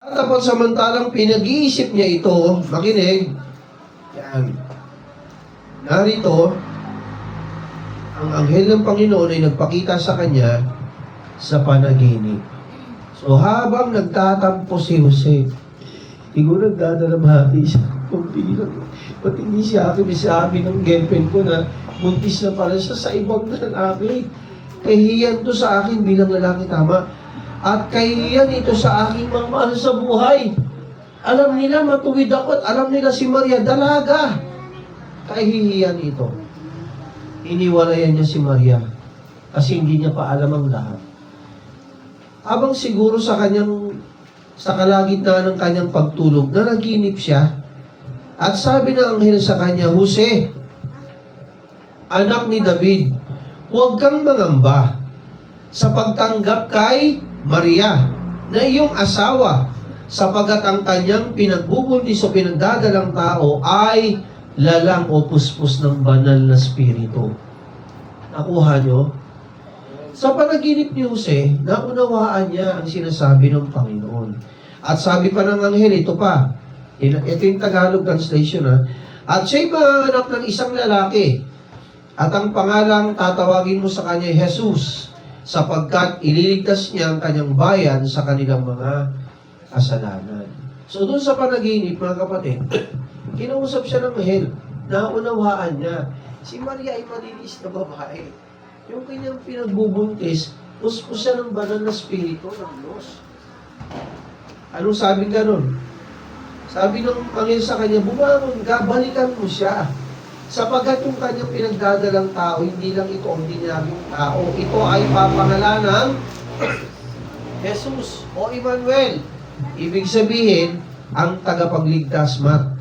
Tapos samantalang pinag-iisip niya ito, makinig, yan. Narito, ang anghel ng Panginoon ay nagpakita sa kanya sa panaginip. So habang nagtatampo si Jose, siguro nagdadalamhati siya. Pati hindi siya akin, sabi ng girlfriend ko na buntis na pala siya sa ibang lalaki. Kahiyan to sa akin bilang lalaki, tama. At kahiyan ito sa aking mga mahal sa buhay. Alam nila matuwid ako at alam nila si Maria dalaga. Kahihiyan ito. Iniwalayan niya si Maria kasi hindi niya pa alam ang lahat. Habang siguro sa kalagitnaan ng kanyang pagtulog, nanaginip siya at sabi ng anghel sa kanya, Jose, anak ni David, huwag kang mangamba sa pagtanggap kay Maria na iyong asawa, sapagat ang kanyang pinagbubuntis o pinagdadalang tao ay lalang o puspos ng banal na spirito. Nakuha nyo? Sa panaginip ni Jose, naunawaan niya ang sinasabi ng Panginoon. At sabi pa ng anghel, ito pa, ito yung Tagalog translation ha, at siya'y manganak ng isang lalaki, at ang pangalang tatawagin mo sa kanya Jesus, sapagkat ililigtas niya ang kanyang bayan sa kanilang mga kasalanan. So doon sa panaginip, mga kapatid, kinausap siya ng anghel, naunawaan niya, si Maria ay malinis na babae. Yung kanyang pinagbubuntis, puspos siya ng banal na spirito ng Diyos. Anong sabi ganun? Sabi ng anghel sa kanya, bumangon ka, balikan mo siya. Sapagat yung kanyang pinagdadalang tao, hindi lang ito ang dinabing tao. Ito ay papangalan ng Jesus o Emmanuel. Ibig sabihin, ang tagapagligtas, Mark.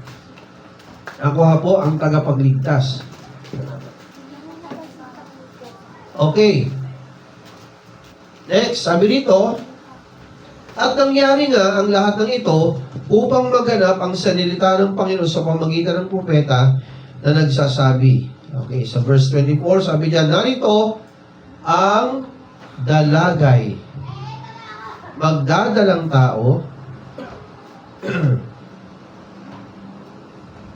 Nakuha po ang tagapagligtas. Okay. Next, sabi dito, at nangyari nga ang lahat ng ito upang maganap ang salita ng Panginoon sa pamamagitan ng propeta na nagsasabi. Okay, sa verse 24, sabi niya, narito ang dalagay. Magdadalang tao.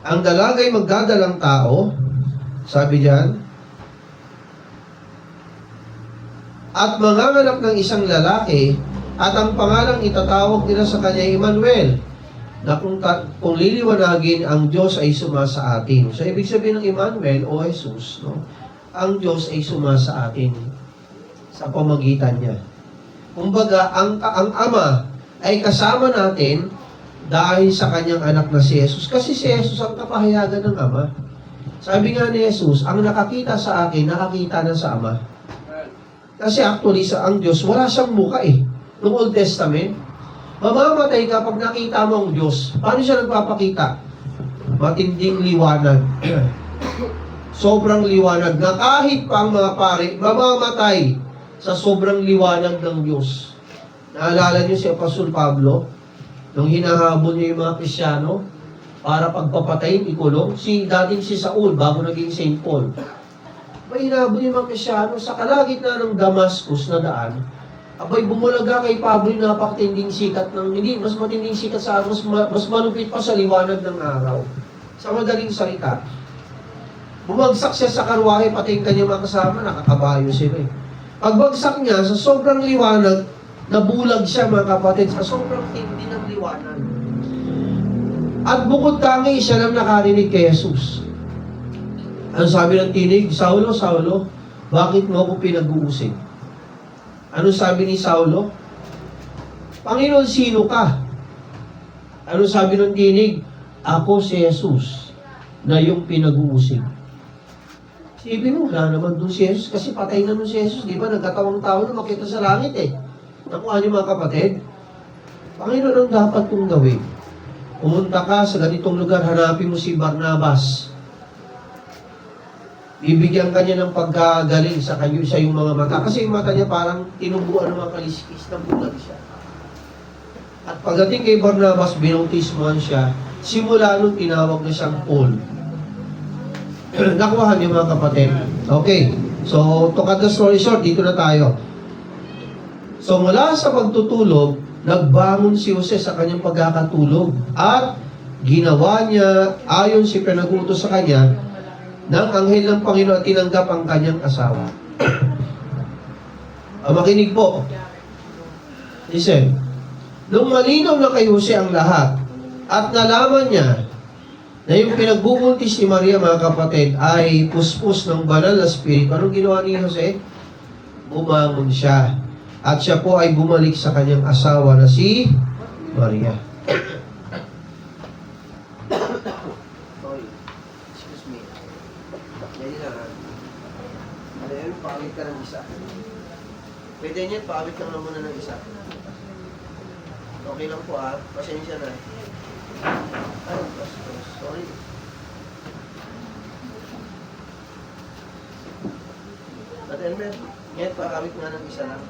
Ang dalagay magdadalang tao, sabi diyan, at manganganak ng isang lalaki, at ang pangalang itatawag nila sa kanya Emmanuel, na kung liliwanagin, ang Diyos ay sumasa atin. So, ibig sabihin ng Emmanuel o Jesus, no? Ang Diyos ay sumasa atin sa pamagitan niya. Kumbaga, ang Ama ay kasama natin dahil sa kanyang anak na si Jesus. Kasi si Jesus ang kapahayagan ng Ama. Sabi nga ni Jesus, ang nakakita sa akin, nakakita na sa Ama. Kasi actually, sa ang Diyos, wala siyang muka eh. Noong Old Testament, mamamatay ka pag nakita mo ang Diyos. Paano siya nagpapakita? Matinding liwanag. Sobrang liwanag na kahit pa ang mga pare, mamamatay sa sobrang liwanag ng Diyos. Naalala niyo si Apostol Pablo? Nung hinahabol niya yung mga Kristyano para pagpapatayin, ikulong. Dating si Saul, bago naging Saint Paul. May hinahabol yung mga Kristyano sa kalagitnaan ng Damascus na daan. Abay, bumulaga kay Pablo yung napakatinding sikat ng, hindi, mas matinding sikat sa araw, mas malupit pa sa liwanag ng araw. Sa madaling salita. Bumagsak siya sa karwahe, pati yung kanyang mga kasama, nakakabayo sila eh. Pagbagsak niya, sa sobrang liwanag, nabulag siya mga kapatid, sa sobrang tindi ng liwanag. At bukod tangi, siya lang nakarinig kay Jesus. Ano sabi ng tinig? Saulo, Saulo, bakit mo ako pinag-uusig? Ano sabi ni Saulo? Panginoon, sino ka? Ano sabi ng tinig? Ako si Jesus na yung pinag-uusig. Sipin mo, wala naman doon si Jesus kasi patay na doon si Jesus. Di ba? Nagkatawang tao na makita sa langit eh. Nakuha niyo mga kapatid? Panginoon, ang dapat kong gawin? Pumunta ka sa ganitong lugar, hanapin mo si Barnabas. Bibigyan ka niya ng pagkagaling sa yung mga mata. Kasi yung mata niya parang tinubuan ng mga kaliskis na bulag siya. At pagdating kay Barnabas, binautismohan siya. Simula nung tinawag na siyang Paul. Nakuha niyo mga kapatid. Okay. So, to cut the story short, dito na tayo. So, mula sa pagtutulog, nagbangon si Jose sa kanyang pagkakatulog at ginawa niya ayon si pinag-utos sa kanya ng anghel ng Panginoon at tinanggap ang kanyang asawa. Makinig po. Listen, nung malinaw na kay Jose ang lahat at nalaman niya na yung pinagbubuntis ni Maria, mga kapatid, ay puspos ng banal na spirito, anong ginawa ni Jose? Bumangon siya. At siya po ay bumalik sa kanyang asawa na si Maria. Excuse me. Yan na. Ayan, paawit ka ng isa. Pwede niyan, paawit ka lang muna ng isa. Okay lang po pasensya na. Ay, sorry. At Elmer, ngayon paawit nga ng isa lang.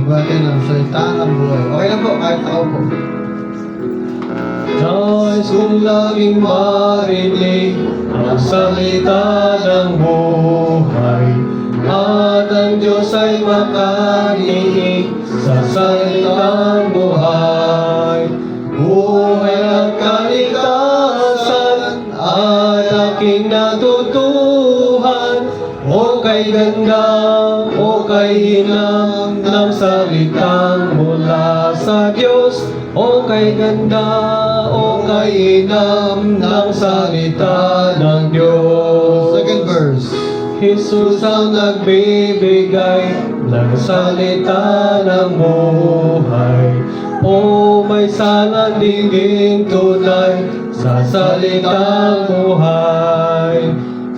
Natin ang salita ng buhay. Okay lang po, kahit ako po. Nais kong laging marinig ang salita ng buhay, at ang Diyos ay makarinig sa salitang buhay. Buhay at kaligtasan at aking natutuhan, o kay ganda, o kay hinang ng salitang mula sa Diyos, o kay ganda, o kay hinang ng salita ng Diyos. Second verse. Jesus ang nagbibigay ng salita ng buhay, o may salang dingging tunay sa salitang buhay.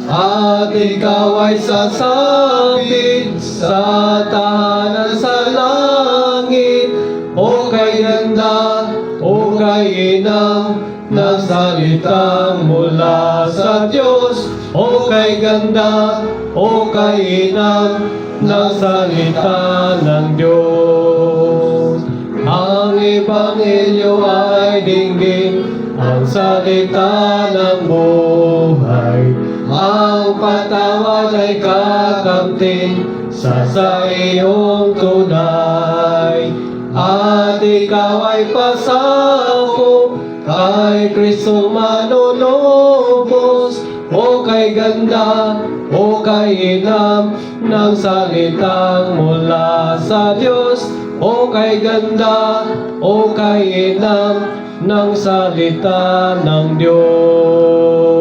At ikaw ay sasapit sa tahanan sa langit, o kay ganda, o kay inang ng salitang mula sa Diyos, o kay ganda, o kay inang ng salita ng Diyos. Ang Ebanghelyo ay dinggin, ang salita ng buhay. Ang patawad ay kakamtin sa iyong tunay. At ikaw ay pasako kay Kristo manunubos, o kay ganda, o kay inam ng salitang mula sa Diyos, o kay ganda, o kay inam ng salita ng Diyos.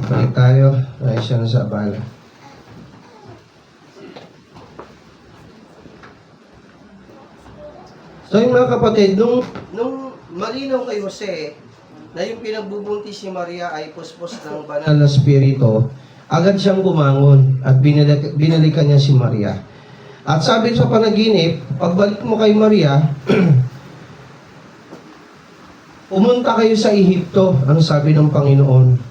Balik tayo. Ay, siya na sa abala. So yung mga kapatid, nung malinaw kay Jose na yung pinagbubuntis ni Maria ay puspos ng banal na spirito, agad siyang bumangon at binalikan niya si Maria. At sabi sa panaginip, pagbalik mo kay Maria, pumunta kayo sa Ehipto, ang sabi ng Panginoon.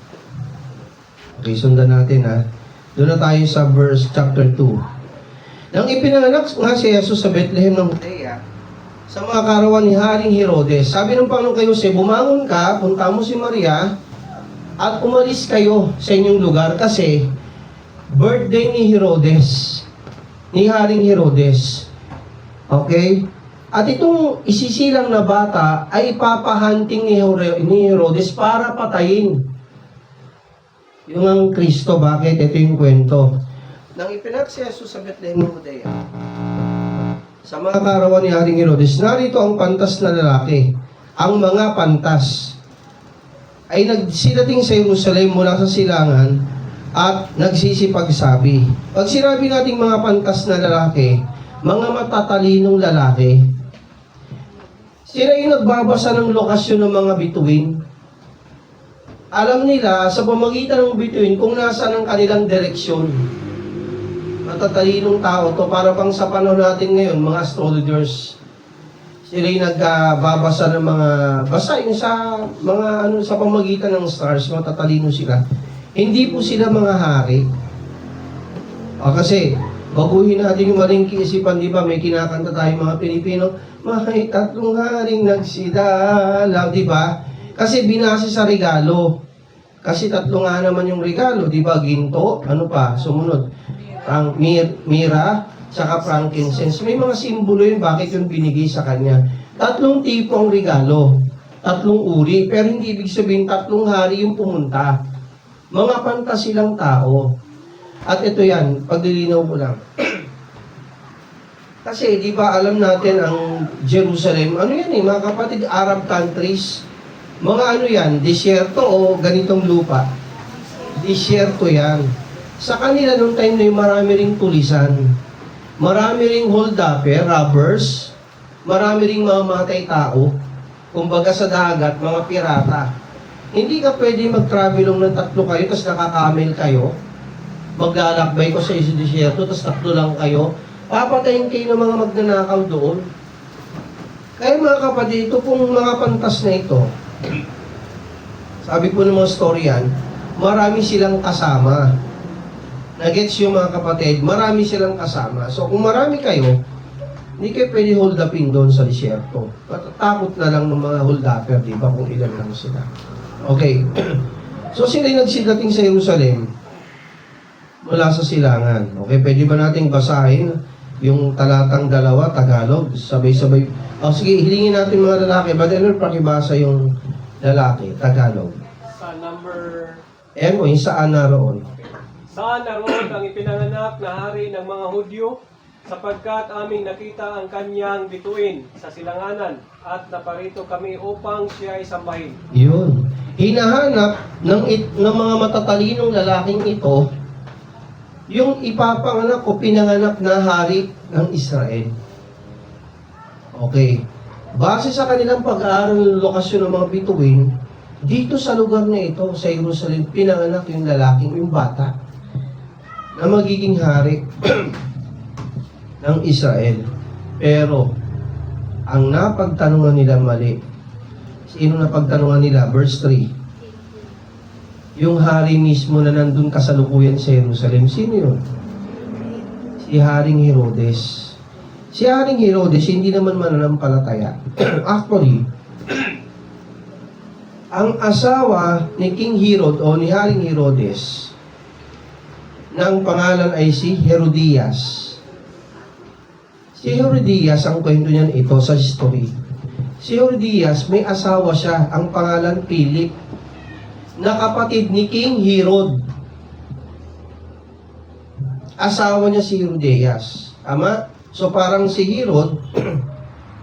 Okay, sundan natin Doon na tayo sa verse chapter 2. Nang ipinanganak nga si Jesus sa Bethlehem ng Judea, sa mga karawan ni Haring Herodes, sabi ng Panginoon kay Jose, bumangon ka, punta mo si Maria, at umalis kayo sa inyong lugar kasi birthday ni Herodes, ni Haring Herodes. Okay? At itong isisilang na bata ay ipapahanting ni Herodes para patayin. Yung ang Kristo, bakit? Ito yung kwento. Nang ipinanganak si Jesus sa Bethlehem ng Judea, sa mga karawan ni Haring Herodes, narito ang pantas na lalaki. Ang mga pantas ay nagsidating sa Jerusalem mula sa silangan at nagsisipagsabi. Pag sinabi nating mga pantas na lalaki, mga matatalinong lalaki, sila yung nagbabasa ng lokasyon ng mga bituin. Alam nila sa pamagitan ng bituin kung nasaan ang kanilang direksyon. matatalinong tao to, para bang sa panahon natin ngayon, mga astrologers, sila yung nagbabasa ng mga, basta yung sa mga ano, sa pamagitan ng stars, matatalino sila. Hindi po sila mga hari. Kasi, baguhin natin yung maling kiisipan, di ba? May kinakanta tayong mga Pilipino, may tatlong haring nagsidala, di ba? Kasi binase sa regalo. Kasi tatlo nga naman yung regalo, di ba? Ginto, ano pa, sumunod. Ang mira, tsaka frankincense. May mga simbolo yun, bakit yun binigay sa kanya. Tatlong tipo ang regalo. Tatlong uri, pero hindi ibig sabihin tatlong hari yung pumunta. Mga pantas silang tao. At ito yan, paglilinaw ko lang. Kasi, di ba, alam natin ang Jerusalem, ano yan mga kapatid, Arab countries, mga ano yan, disyerto o ganitong lupa. Disyerto yan. Sa kanila, nung time na yung marami ring tulisan, marami ring hold-upper, robbers, marami ring mamatay tao, kumbaga sa dagat, mga pirata. Hindi ka pwede mag-travelong ng 3 kayo, tapos nakakamel kayo, maglalakbay ko sa disyerto, tapos 3 lang kayo, papatayin kayo ng mga magnanakaw doon. Kaya mga kapatid, ito pong mga pantas na ito, sabi po ng mga storyan, marami silang kasama. Nagets yung mga kapatid, marami silang kasama. So kung marami kayo, hindi kayo pwede hold upin doon sa disyerto. Matatakot na lang ng mga hold upper, di ba, kung ilan lang sila. Okay. So sila yung nagsidating sa Jerusalem mula sa silangan. Okay, pwede ba nating basahin yung talatang 2, Tagalog? Sabay-sabay. Sige, hilingin natin mga lalaki. Brother, pakibasa yung lalaki, Tagalog. Sa number... Ayan mo, yung saan naroon. Saan naroon ang ipinanganak na hari ng mga Hudyo, sapagkat aming nakita ang kanyang bituin sa silanganan, at naparito kami upang siya ay sambahin. Yun. Hinahanap ng mga matatalinong lalaking ito yung ipapanganak o pinanganak na hari ng Israel. Okay. Base sa kanilang pag-aaral ng lokasyon ng mga bituin, dito sa lugar na ito, sa Jerusalem, pinanganak yung lalaking, yung bata, na magiging hari ng Israel. Pero, ang napagtanungan nila mali. Sino napagtanungan nila? Verse 3. Yung hari mismo na nandun kasalukuyan sa Jerusalem, sino yun? Si Haring Herodes. Si Haring Herodes, hindi naman mananampalataya. Actually, ang asawa ni King Herod o ni Haring Herodes, ng pangalan ay si Herodias. Si Herodias, ang kwento niyan ito sa history. Si Herodias, may asawa siya, ang pangalan Philip, na kapatid ni King Herod. Asawa niya si Herodias. Tama? So parang si Herod,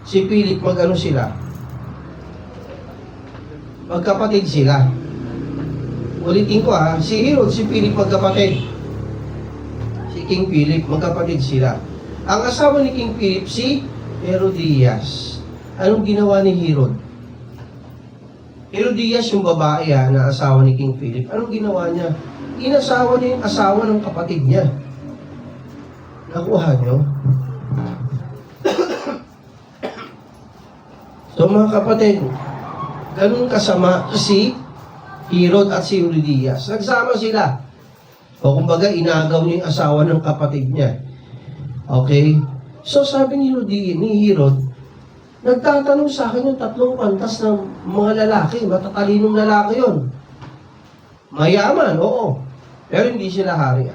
si Philip, mag-ano sila? Magkapatid sila. Ulitin ko si Herod, si Philip, magkapatid. Si King Philip, magkapatid sila. Ang asawa ni King Philip, si Herodias. Anong ginawa ni Herod? Herodias yung babae na asawa ni King Philip. Anong ginawa niya? Inasawa niya yung asawa ng kapatid niya. Nakuha niyo? So mga kapatid, ganun kasama si Herod at si Herodias. Nagsama sila. O kumbaga, inagaw niya yung asawa ng kapatid niya. Okay? So sabi ni Herod, nagtatanong sa akin yung 3 pantas ng mga lalaki. Matatalinong lalaki yon. Mayaman, oo. Pero hindi sila hari.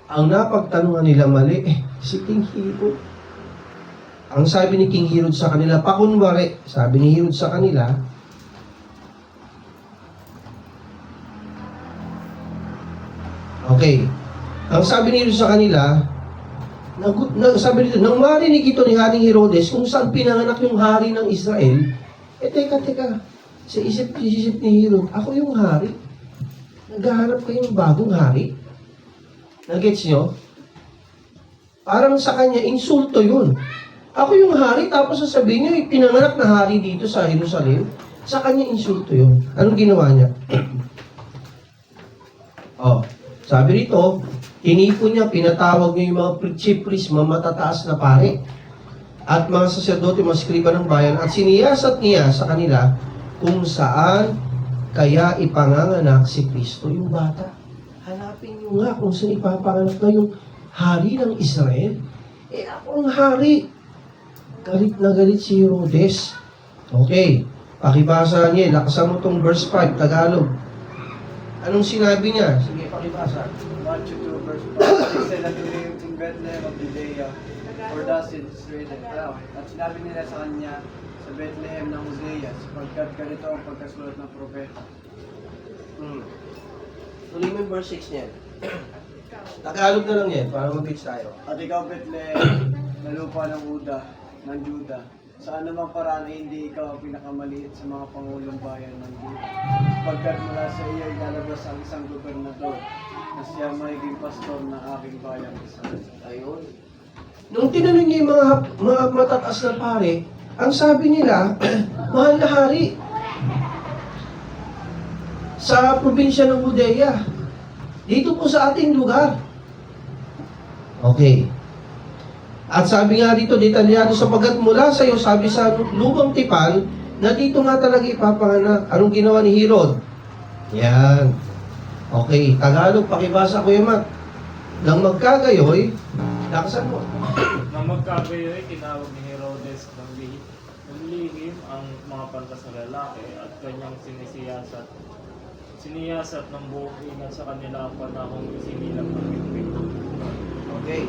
Ang napagtanungan nila mali, si King Herod. Ang sabi ni King Herod sa kanila, pakunwari, sabi ni Herod sa kanila, okay, ang sabi ni Herod sa kanila, sabi nito, nang marinig ito ni Haring Herodes kung saan pinanganak yung hari ng Israel, teka, sa isip ni Herod, ako yung hari. Naghahanap kayong bagong hari. Nagets nyo? Parang sa kanya, insulto yun. Ako yung hari, tapos sasabihin niyo, pinanganak na hari dito sa Jerusalem. Sa kanya, insulto yun. Anong ginawa niya? Sabi rito, Tinipon niya, pinatawag niya yung mga chief priest, mga matataas na pare, at mga saserdote, mga skriba ng bayan, at siniyasat niya sa kanila kung saan kaya ipanganganak si Kristo yung bata. Hanapin niyo nga kung saan ipapanganak na yung hari ng Israel. Eh ako ang hari. Galit na galit si Herodes. Okay, pakibasa niya, lakasan mo tong verse 5, Tagalog. Anong sinabi niya? Sige, pakibasa. Matthew 2 verse 5. They said unto him in Bethlehem of Judea, for thus it is written. At sinabi nila sa kanya sa Bethlehem ng Judea, sapagkat ganito ang pagkasulat ng propeta. Tuloy mo yung verse 6 niya. Tagalog na lang yan, para mag-pitch tayo. At ikaw Bethlehem, na lupa ng Juda, saan namang paraan ay hindi ikaw ang pinakamaliit sa mga pangulong bayan ng Juda. Sapagkat mula sa iyo ay lalabas ang isang gobernador na siya magiging pastor ng aking bayan Israel. Ayun. Nung tinanong niya yung mga matataas na pare, ang sabi nila, mahal na hari sa probinsya ng Judea. Dito po sa ating lugar. Okay. At sabi nga dito, detalyado, sapagkat mula sa iyo, sabi sa lubang tipan, na dito nga talaga ipapanganak. Anong ginawa ni Herod? Yan. Okay, Tagalog, pakibasa ko yung mat. Nang magkagayoy, lakasan mo. Nang magkagayoy, tinawag ni Herodes ng lihim ang mga pantas na lalaki at kanyang siniyasat ng buong ingat sa kanila ang panahong sinilang ng bituin. Okay.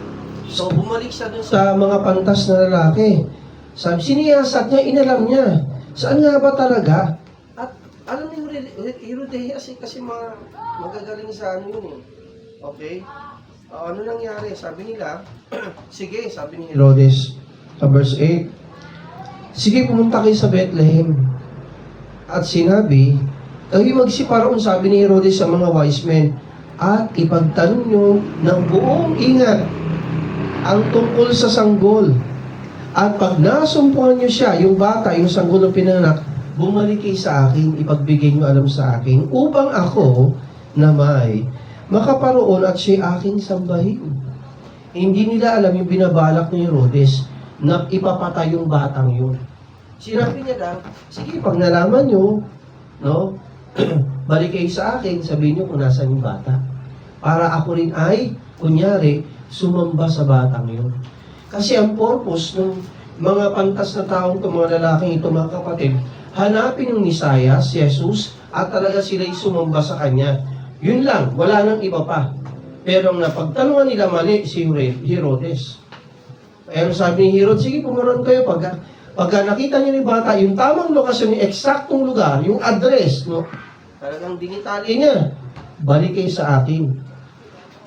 So, bumalik siya dun sa mga pantas na lalaki. Sabi, siniyasat niya, inalam niya. Saan nga ba talaga? At alam ni Herodes kasi mga magagaling sa ano yun eh. Okay? Ano nangyari? Sabi nila, sige, sabi ni Herodes, sa verse 8, sige, pumunta kayo sa Bethlehem. At sinabi, kayo magsiparoon, sabi ni Herodes sa mga wise men, at ipagtanong nyo ng buong ingat ang tungkol sa sanggol. At pag nasumpuhan nyo siya, yung bata, yung sanggol ng pinanganak, bumalik kayo sa akin, ipagbigay nyo alam sa akin, upang ako na may makaparoon at siya aking sambahin. Hindi nila alam yung binabalak ni Herodes na ipapatay yung batang yun. Sinabi niya lang, sige, pag nalaman nyo, no, balik kayo sa akin, sabihin nyo kung nasan yung bata. Para ako rin ay, kunyari, sumamba sa batang yun. Kasi ang purpose ng mga pantas na taong ito, mga lalaking ito, mga kapatid, hanapin yung Messiah, si Jesus, at talaga sila'y sumamba sa Kanya. Yun lang, wala nang iba pa. Pero ang napagtanungan nila mali, si Herodes. Pero sabi ni Herod, sige, pumaroon kayo. Pagka nakita niyo ni bata, yung tamang lokasyon, yung eksaktong lugar, yung address, no? Talagang dinitali niya. Balik kayo sa akin.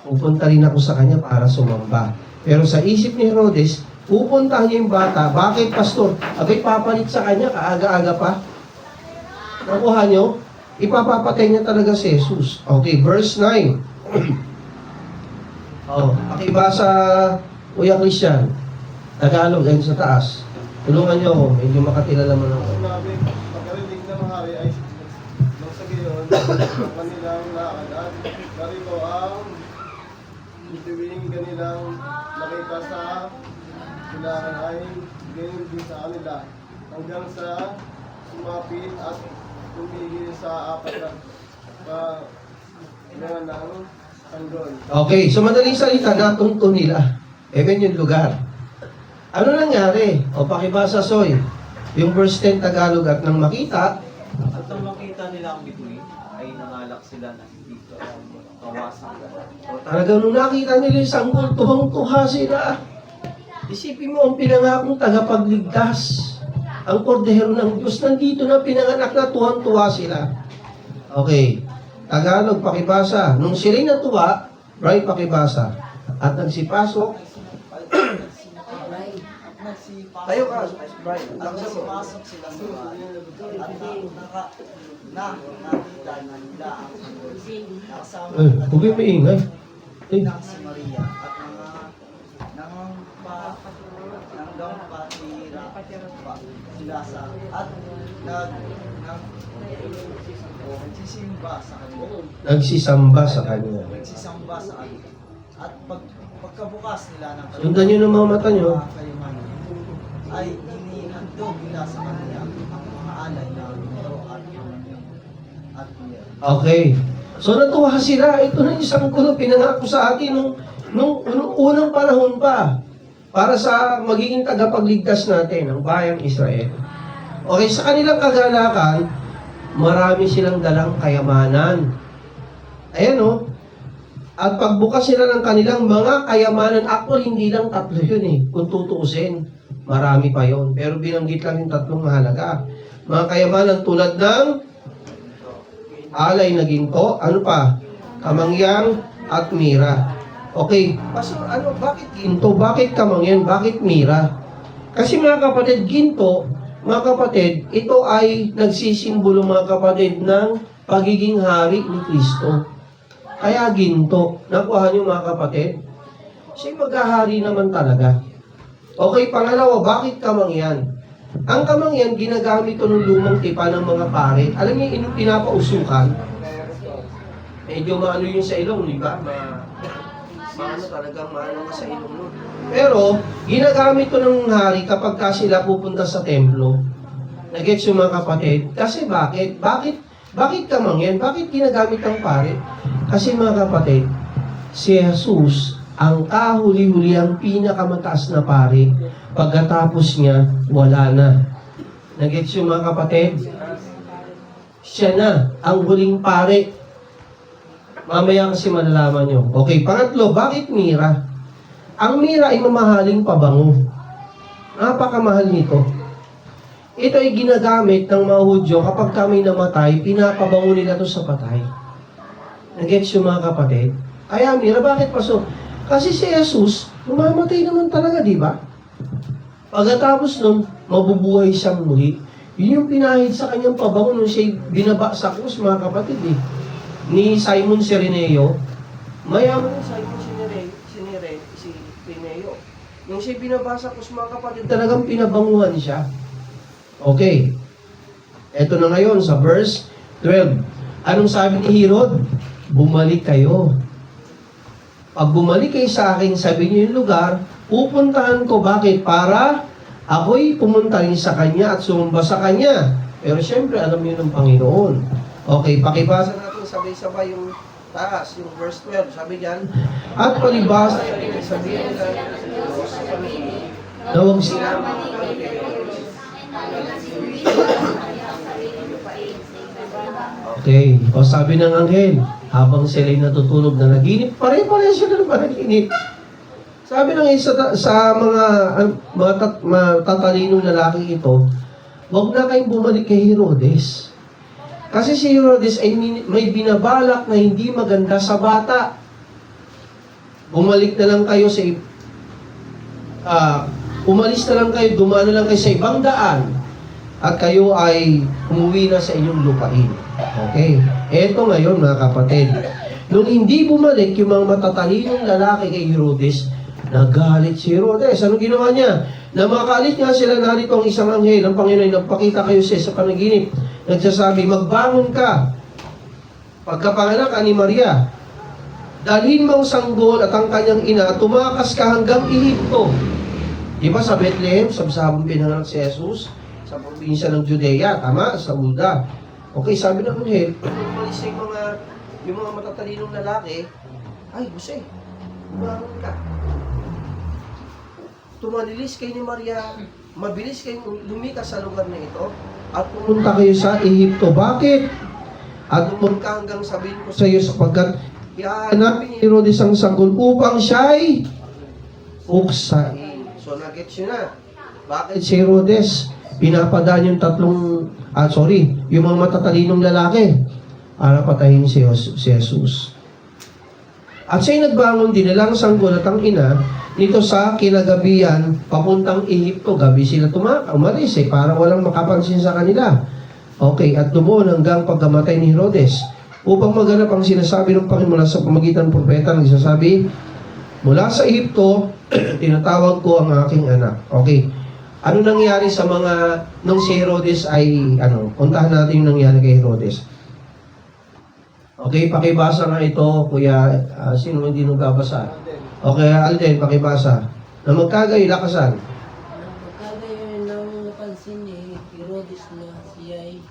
Pupunta rin ako sa kanya para sumamba. Pero sa isip ni Herodes, pupuntahan niya yung bata. Bakit, pastor? Abay, papalit sa kanya, kaaga-aga pa. Nakuha niyo? Ipapapatay niya talaga si Jesus. Okay, verse 9. Pakibasa, Kuya Christian. Tagalog, ayun sa taas. Tulungan niyo ako, medyo makakilala mo lang ako. Sinabi, pagkarinig ng hari ay nang sa gayon, ang kanilang lakad at narito ang bituing kanilang nakita sa silangan ay gayon din sa kanila hanggang sa sumapit at tumigil sa apat na ng sanggol. Okay, so madaling salita, natungto nila. Even yung lugar. Ano nangyari? O pakibasa, Soy. Yung verse 10 Tagalog, at nang makita, At nang makita nila ang bituin, ay nangalak sila na hindi kawasan. talagang nung nakita nila yung sanggol, tuhang-tuha sila. Isipin mo, ang pinangakong tagapagligtas, ang kordero ng Diyos, nandito na pinanganak na tuhang-tuwa sila. Okay. Tagalog, pakibasa. Nung sila'y natuwa, Brian, pakibasa. At nagsipasok, tayo ka, Brian. At nagsimasok sila sa bahay. At nakita na nila ang sanggol. Nakasama Huwag yung maingay. na si Maria at nanggang patira pa sila sa at nagsisimba sa kanila. Nagsisamba sa kanya. Nagsisamba sa kanila. At pagkabukas nila ng Sundan nyo ng mga mata nyo. kayamanan, ay inihandog nila sa kanya ang mga alay na ginto at mira. Okay. So natuwa sila. Ito na isang gulo pinangako sa atin nung unang panahon pa para sa magiging tagapagligtas natin, ang bayang Israel. Okay, sa kanilang kagalakan, marami silang dalang kayamanan. Ayan o. At pagbukas sila ng kanilang mga kayamanan, actually hindi lang tatlo yun eh. Kung tutuusin, marami pa yon. Pero binanggit lang yung tatlong mahalaga. Mga kayamanan tulad ng alay na ginto, ano pa? Kamangyang at mira. Okay, Pastor, bakit ginto? Bakit kamangyan? Bakit mira? Kasi mga kapatid, ginto, mga kapatid, ito ay nagsisimbolo mga kapatid ng pagiging hari ni Kristo. Kaya ginto, nakuha niyo mga kapatid? Siya'y maghahari naman talaga. Okay, pangalawa, bakit kamangyan? Ang kamangyan, ginagamit ito ng lumang tipa ng mga pare. Alam niyo, pinapausukan. Medyo maano yun sa ilong, di ba? Maano talagang maano ka sa ilong nun. Pero, ginagamit ito ng hari kapag sila pupunta sa templo. Nagets yung mga kapatid? Kasi bakit? Bakit kamangyan? Bakit ginagamit ang pare? Kasi mga kapatid, si Jesus, ang kahuli-huli ang pinakamataas na pare. Pagkatapos niya, wala na. Nagets yung mga kapatid? Siya na, ang huling pare. Mamaya kasi malalaman nyo. Okay, pangatlo, bakit mira? Ang mira ay mamahaling pabango. Napakamahal nito. Ito ay ginagamit ng mga Hudyo kapag kami namatay, pinapabango nila to sa patay. Nagets yung mga kapatid? Kaya mira, bakit paso? Kasi si Jesus, mamamatay naman talaga, di ba? Pagkatapos nun, mabubuhay siyang muli. Yun yung pinahid sa kanyang pabango nung siya binaba sa krus, mga kapatid eh. Ni Simon Sireneo, mayaman ni Simon Sireneo. Nung siya binabasa ko sa mga kapatid, talagang pinabanguhan siya. Okay. Eto na ngayon sa verse 12. Anong sabi ni Herod? Bumalik kayo. Pag bumalik kayo sa akin, sabi niyo yung lugar, pupuntahan ko. Bakit? Para ako'y pumunta rin sa kanya at sumamba sa kanya. Pero syempre, alam niyo ng Panginoon. Okay, pakibasa natin sabay-sabay yung taas, yung verse 12. Sabi diyan, at palibasa, sabihin nila na huwag sila Okay. O sabi ng anghel, habang sila'y natutulog na naginip, pare-pare sila ng panaginip. Sabi ng isa sa mga matatalinong lalaki ito, huwag na kayong bumalik kay Herodes. Kasi si Herodes ay may binabalak na hindi maganda sa bata. Bumalik na lang kayo sa umalis na lang kayo, dumaan na lang kayo sa ibang daan at kayo ay umuwi na sa inyong lupain. Okay. Eto ngayon mga kapatid. Nung hindi bumalik yung mga matatalinong lalaki kay Herodes, nagalit si Herodes. Ano ginawa niya? Namakalit nga sila, narito ang isang anghel, ang Panginoon, nagpakita kayo sa panaginip. Nagsasabi, magbangon ka. Pagkapanganak ka ni Maria, dalhin mo ang sanggol at ang kanyang ina, tumakas ka hanggang Ehipto. Di ba sa Bethlehem, sabsabong pinanganak si Jesus, sa probinsya ng Judea, tama? Sa Uda. Okay, sabi ng anghel, umalis yung mga matatalinong lalaki, ay, Jose, bangon ka. Tumalilis kayo ni Maria, mabilis kayong lumikas sa lugar na ito, at pumunta kayo sa Ehipto. Bakit? At pumunta hanggang sabihin ko sa iyo sapagkat ihahanapin ni Herodes ang sanggol upang siya'y uksain. So, nag-gets yun na. Bakit si Herodes pinapadaan yung yung mga matatalinong lalaki para patayin si Jesus. At siya'y nagbangon, dinalang sanggol at ang ina nito sa kinagabihan papuntang Ehipto. Gabi sila umalis para walang makapansin sa kanila. Okay, at lumuon hanggang pagkamatay ni Herodes upang maganap ang sinasabi ng Panginoon mula sa pamagitan ng propeta. Nagsasabi, mula sa Ehipto, tinatawag ko ang aking anak. Okay. Ano nangyari sa nung si Herodes ay, puntahan natin yung nangyari kay Herodes. Okay, pakibasa nga ito, Kuya, sino hindi nababasa? Okay, Alden, pakibasa. Na magkagayo, lakasan. Pagkagayon nang napansin ni Herodes na siya'y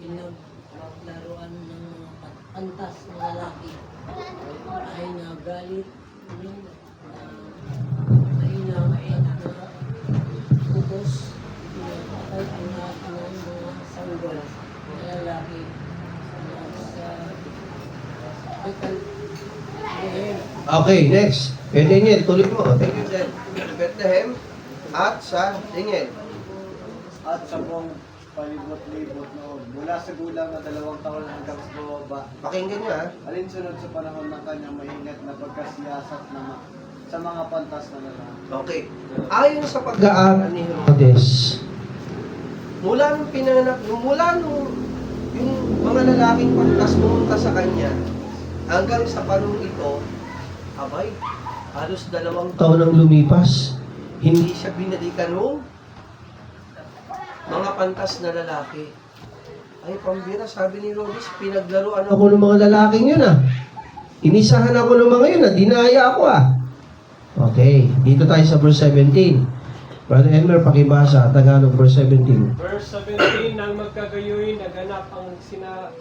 pinaglaruan ng mga pantas na lalaki, ay nagalit ng mainam at na ubos pinapatay ang lahat ng mga sanggol na lalaki na sa Bethlehem. Okay, next. Kay Daniel, tuloy mo. Thank you, Daniel. Bethlehem at sa Daniel. At sa buong palibot-libot noon, mula sa gulang na 2 taon hanggang sa baba, Pakinggan niyo, ha? alinsunod sa panahon ng kanyang maingat na pagkasiyasat sa mga pantas na lalaki. Okay. Ayon sa pag-aaral ni Herodes, mula nung pinanganak, mula nung yung mga lalaking pantas pumunta sa kanya, hanggang sa panahon ito, abay, halos 2 taon ang lumipas. Hindi siya binalikan nung mga pantas na lalaki. Ay, pambira, sabi ni Herodes, pinaglaruan ako ng mga lalaking yun, ah. Inisahan ako ng mga yun, ah. Dinaya ako, ah. Okay, dito tayo sa verse 17. Brother Elmer, pakibasa, Tagalog, verse 17. Verse 17, nang magkagayoy, naganap ang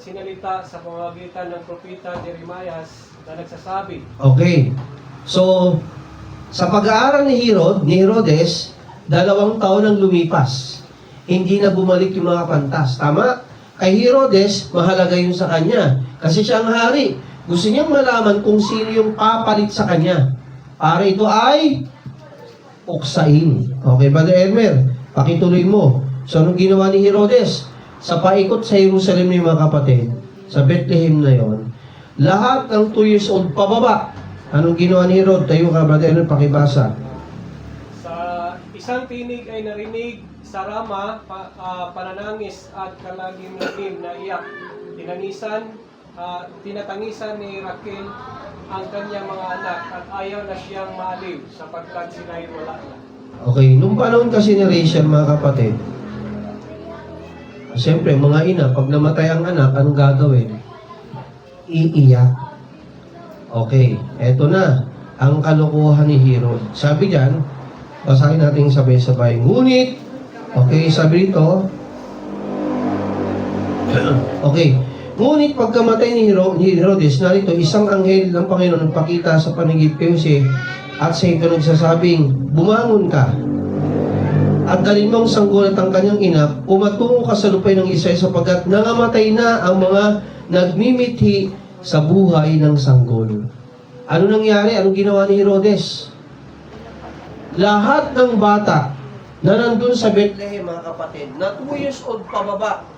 sinalita sa pamamagitan ng propeta Jeremias na nagsasabi, Okay, so, sa pag-aaral ni Herodes, 2 taon ang lumipas. Hindi na bumalik yung mga pantas. Tama? Kay Herodes, mahalaga yun sa kanya. Kasi siya ang hari. Gusto niyang malaman kung sino yung papalit sa kanya. Para ito ay uksain. Okay, Brother Elmer, pakituloy mo. So, anong ginawa ni Herodes? Sa paikot sa Jerusalem ng mga kapatid, sa Bethlehem na yon, lahat ng 2 years old pababa. Anong ginawa ni Herod? Tayo ka, Brother Elmer, pakibasa. sa isang tinig ay narinig sa Rama, pananangis at kalagim-lagim na iyak. Tinatangisan ni Raquel ang kanyang mga anak at ayaw na siyang maaliw sapagkat sila'y wala na. Okay, nung panahon kasi ni Rachel, mga kapatid, siyempre, mga ina, pag namatay ang anak, anong gagawin? Iiyak. Okay, eto na, ang kalokohan ni Herod. Sabi diyan, basahin natin sabay-sabay. Ngunit, okay, sabi dito, okay, ngunit pagkamatay ni Herodes, narito, isang anghel ng Panginoon nagpakita sa paningib kay Jose at sa ito nagsasabing, bumangon ka at dalhin mo ang sanggol at ang kanyang ina, umatungo ka sa lupay ng Israel sapagkat nangamatay na ang mga nagmimithi sa buhay ng sanggol. Ano nangyari? Anong ginawa ni Herodes? Lahat ng bata na nandun sa Bethlehem, mga kapatid, na 2 years old pababa,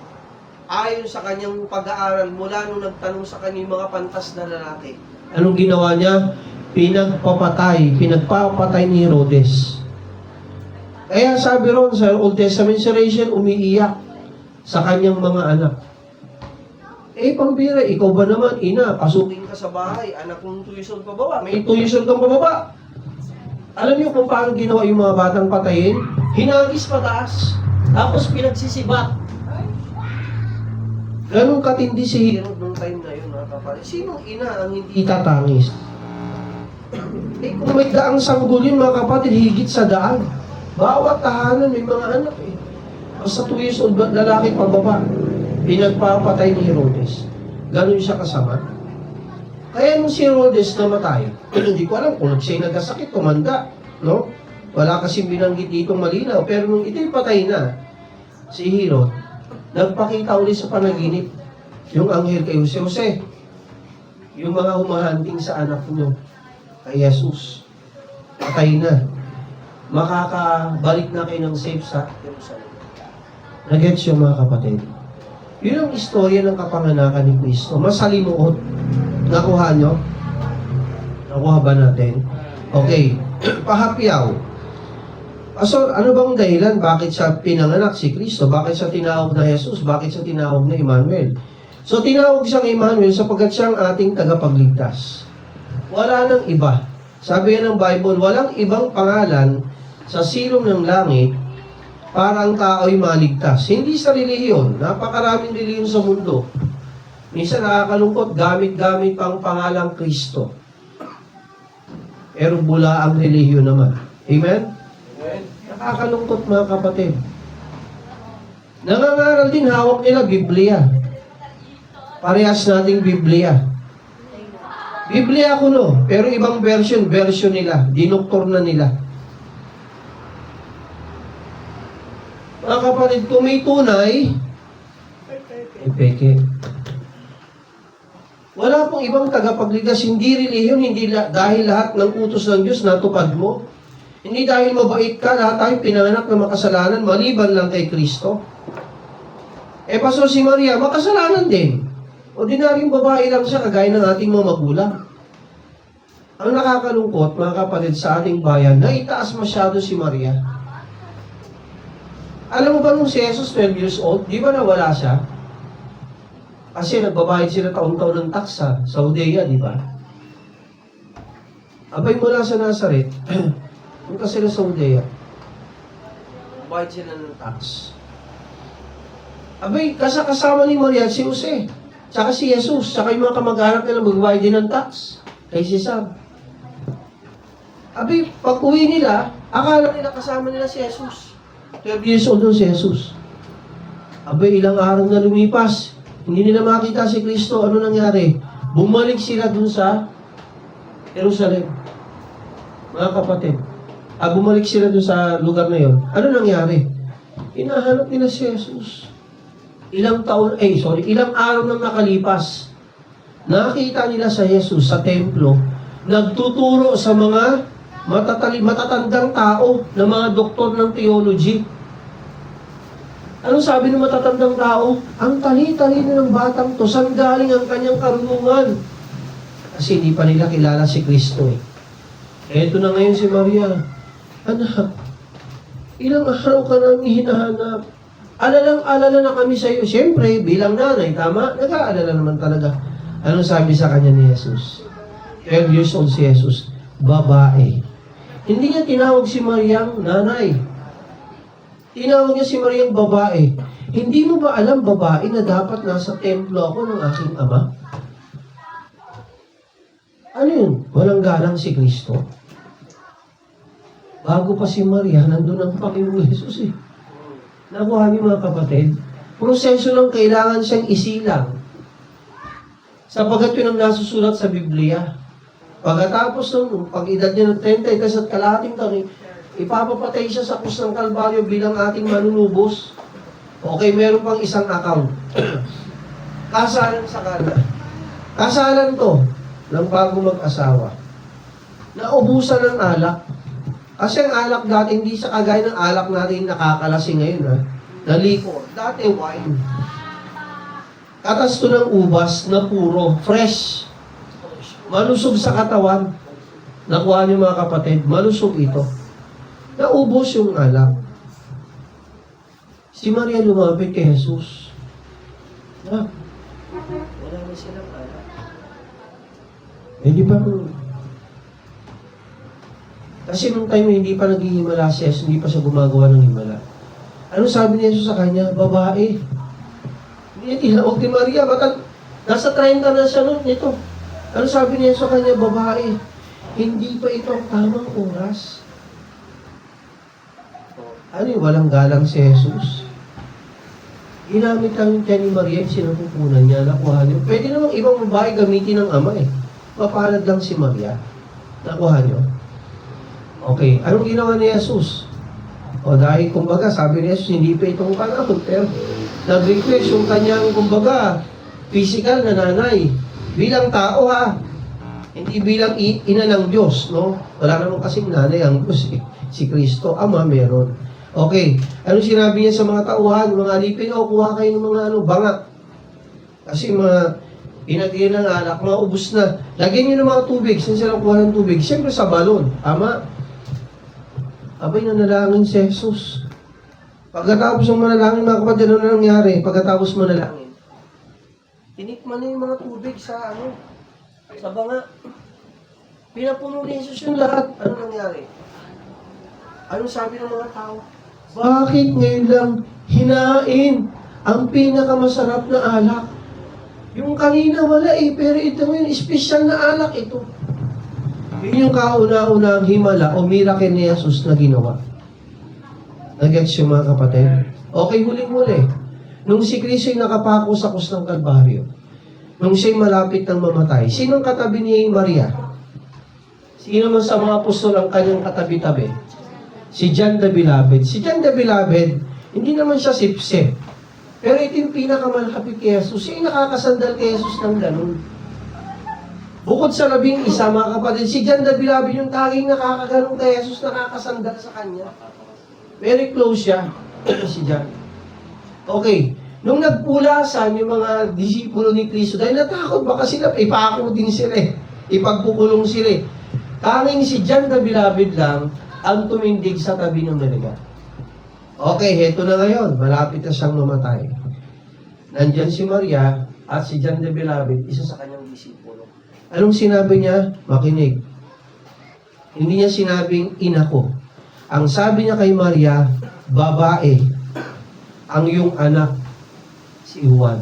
ayon sa kanyang pag-aaral mula nung nagtanong sa kanyang mga pantas na lalaki. Anong ginawa niya? Pinagpapatay ni Herodes. Kaya sabi ron sa Old Testament, si Rachel umiiyak sa kanyang mga anak. Eh, pambira, ikaw ba naman, ina, pasukin ka sa bahay, anak kong 2 years old pababa, may 2 years old kang pababa. Alam niyo kung paano ginawa yung mga batang patayin? Hinagis pataas, tapos pinagsisibat. Ganong katindi si Herod nung time na yun, mga kapatid. Sinong ina ang hindi tatangis? Eh, kung may daang sanggol yun, mga kapatid, higit sa daan. Bawat tahanan may mga anak eh. Basta 2 years old lalaki pababa, pinagpapatay ni Herodes. Ganon siya kasama. Kaya nung si Herodes namatay, hindi ko alam kung siya nagkasakit, tumanda, no? Wala kasing binanggit ditong malinaw. Pero nung ito'y patay na, si Herod, nagpakita ulit sa panaginip yung anghel kay Jose. Jose, yung mga humahanting sa anak niyo, kay Jesus, patay na. Makakabalik na kayo ng safe sa Jerusalem. Nagets yung mga kapatid. Yun ang istorya ng kapanganakan ni Kristo. Masalimuot. Nakuha nyo? Nakuha ba natin? Okay. Pahapyaw. So, ano bang dahilan? Bakit siya pinanganak si Kristo? Bakit siya tinawag na Jesus? Bakit siya tinawag na Emmanuel? So, tinawag siyang Emmanuel sapagkat siyang ating tagapagligtas. Wala nang iba. Sabi nga ng Bible, walang ibang pangalan sa silong ng langit para ang tao'y maligtas. Hindi sa relihiyon. Napakaraming relihiyon sa mundo. Minsan nakakalungkot, gamit-gamit pang pangalang Kristo. Pero bula ang relihiyon naman. Amen? Nakakalungkot mga kapatid. Nangangaral din, hawak nila Biblia. Parehas nating Biblia. Biblia ko no, pero ibang version nila. Dinoktor na nila. Mga kapatid, kung may tunay, ay peke. Wala pong ibang tagapagligtas, hindi relihiyon, dahil lahat ng utos ng Diyos natupad mo. Hindi dahil mabait ka, lahat tayo pinanganak na makasalanan, maliban lang kay Kristo. Pastor si Maria, makasalanan din. Ordinaryong babae lang siya, kagaya ng ating mga magulang. Ang nakakalungkot, mga kapatid, sa ating bayan, na itaas masyado si Maria. Alam mo ba nung si Jesus 12 years old, di ba nawala siya? Kasi nagbabayad sila taon-taon ng taksa sa Judea, di ba? Abay mula sa Nazaret, punta sila sa Judea. Bayad sila ng tax. Abay, kasama ni Maria si Jose, saka si Jesus, saka yung mga kamag-anak nila magbayad din ng tax kay si Sam. Abay, pag uwi nila, akala nila kasama nila si Jesus. 12 years old doon si Jesus. Abay, ilang araw na lumipas. Hindi nila makita si Kristo. Ano nangyari? Bumalik sila dun sa Jerusalem. Mga kapatid. Bumalik sila dun sa lugar na yon. Ano nangyari? Hinahanap nila si Jesus. Ilang araw nang nakalipas. Nakita nila sa Jesus sa templo, nagtuturo sa mga matatandang tao na mga doktor ng theology. Anong sabi ng matatandang tao? Ang tali-talino ng batang to, saan galing ang kanyang karunungan? Kasi hindi pa nila kilala si Kristo eh. Eto na ngayon si Maria. Anak, ilang araw ka namin hinahanap. Alalang-alala na kami sa iyo. Siyempre, bilang nanay, tama? Nag-aalala naman talaga. Anong sabi sa kanya ni Jesus? 12 years old si Jesus. Babae. Hindi niya tinawag si Mariang nanay. Tinawag niya si Mariang babae. Hindi mo ba alam, babae, na dapat nasa templo ako ng aking ama? Ano yun? Walang galang si Kristo. Bago pa si Maria, nandun ang Panginoong Jesus eh. Nakuha niyo mga kapatid, proseso lang kailangan siyang isilang. Sapagat yun ang nasusulat sa Biblia. Pagkatapos ng pag-edad niya ng 30 at kalahating taon, ipapapatay siya sa krus ng Kalbaryo bilang ating manunubos. Okay, meron pang isang account. Kasalan sa kana. Kasalan to ng bago mag-asawa. Naubusan ng alak. Kasi ang alak dati, hindi sa kagaya ng alak natin nakakalasing ngayon, ha? Na liquor. Dati wine. Katas to ng ubas na puro, fresh. Malusog sa katawan. Nakuha niyo mga kapatid, malusog ito. Naubos yung alak. Si Maria lumapit kay Jesus. Wala na silang alak. Di ba? Kasi nung time hindi pa naghihimala si Jesus, hindi pa siya gumagawa ng himala. Ano sabi ni Jesus sa kanya? Babae. Hindi niya tinawag ni Maria. Nasa 30 na siya nun nito. Ano sabi ni Jesus sa kanya? Babae. Hindi pa ito ang tamang oras. Ano yung walang galang si Jesus? Ginamit lang yung tiyan ni Maria, sinapupunan niya, nakuha niyo. Pwede namang ibang babae gamitin ng ama eh. Mapalad lang si Maria. Nakuha niyo. Okay, anong ginawa ni Jesus? O dahil kumbaga, sabi ni Jesus, hindi pa itong panahon, pero nag-request yung kanyang kumbaga, physical na nanay. Bilang tao ha, hindi bilang ina ng Diyos, no? Wala naman kasing nanay ang Diyos eh. Si Kristo, Ama, meron. Okay, anong sinabi niya sa mga tauhan, mga alipin, kuha kayo ng mga banga. Kasi mga pinagyan ng alak, mga ubus na. Lagyan niyo ng mga tubig, saan sila kuha ng tubig? Siyempre sa balon, tama? Abay, nanalangin si Jesus. Pagkatapos ng manalangin, mga kapatid, ano na nangyari? Pagkatapos manalangin, tinikman niya yung mga tubig sa banga. Pinapuno ni Jesus yung lahat. Ano nangyari? Anong sabi ng mga tao? Bakit ngayon lang hinain ang pinakamasarap na alak? Yung kanina wala pero ito ngayon, special na alak ito. Yun yung kauna-unang himala o miracle ni Jesus na ginawa. Nag-gets yung mga kapatid? Okay, huling-huli. Nung si Kristo ay nakapako sa krus ng Kalbaryo, nung siya'y malapit ng mamatay, sinong katabi ni Maria? Sino man sa mga apostol ang kanyang katabi-tabi? Si John the Beloved. Si John the Beloved, hindi naman siya sipsip. Pero ito yung pinakamalapit kay Jesus. Siya yung nakakasandal kay Jesus ng ganun. Bukod sa 11, mga kapatid, si John the Beloved yung taging nakakaganong kay Jesus, nakakasandal sa kanya. Very close siya, si John. Okay, nung nagpulasan yung mga disipulo ni Kristo, dahil natakot baka sila, ipako din sila ipagpukulong sila Tanging si John the Beloved lang ang tumindig sa tabi ng naliga. Okay, heto na ngayon, malapit na siyang mamatay. Nandyan si Maria at si John the Beloved, isa sa kanyang disipulo. Anong sinabi niya? Makinig. Hindi niya sinabing ina ko. Ang sabi niya kay Maria, babae, ang iyong anak, si Juan.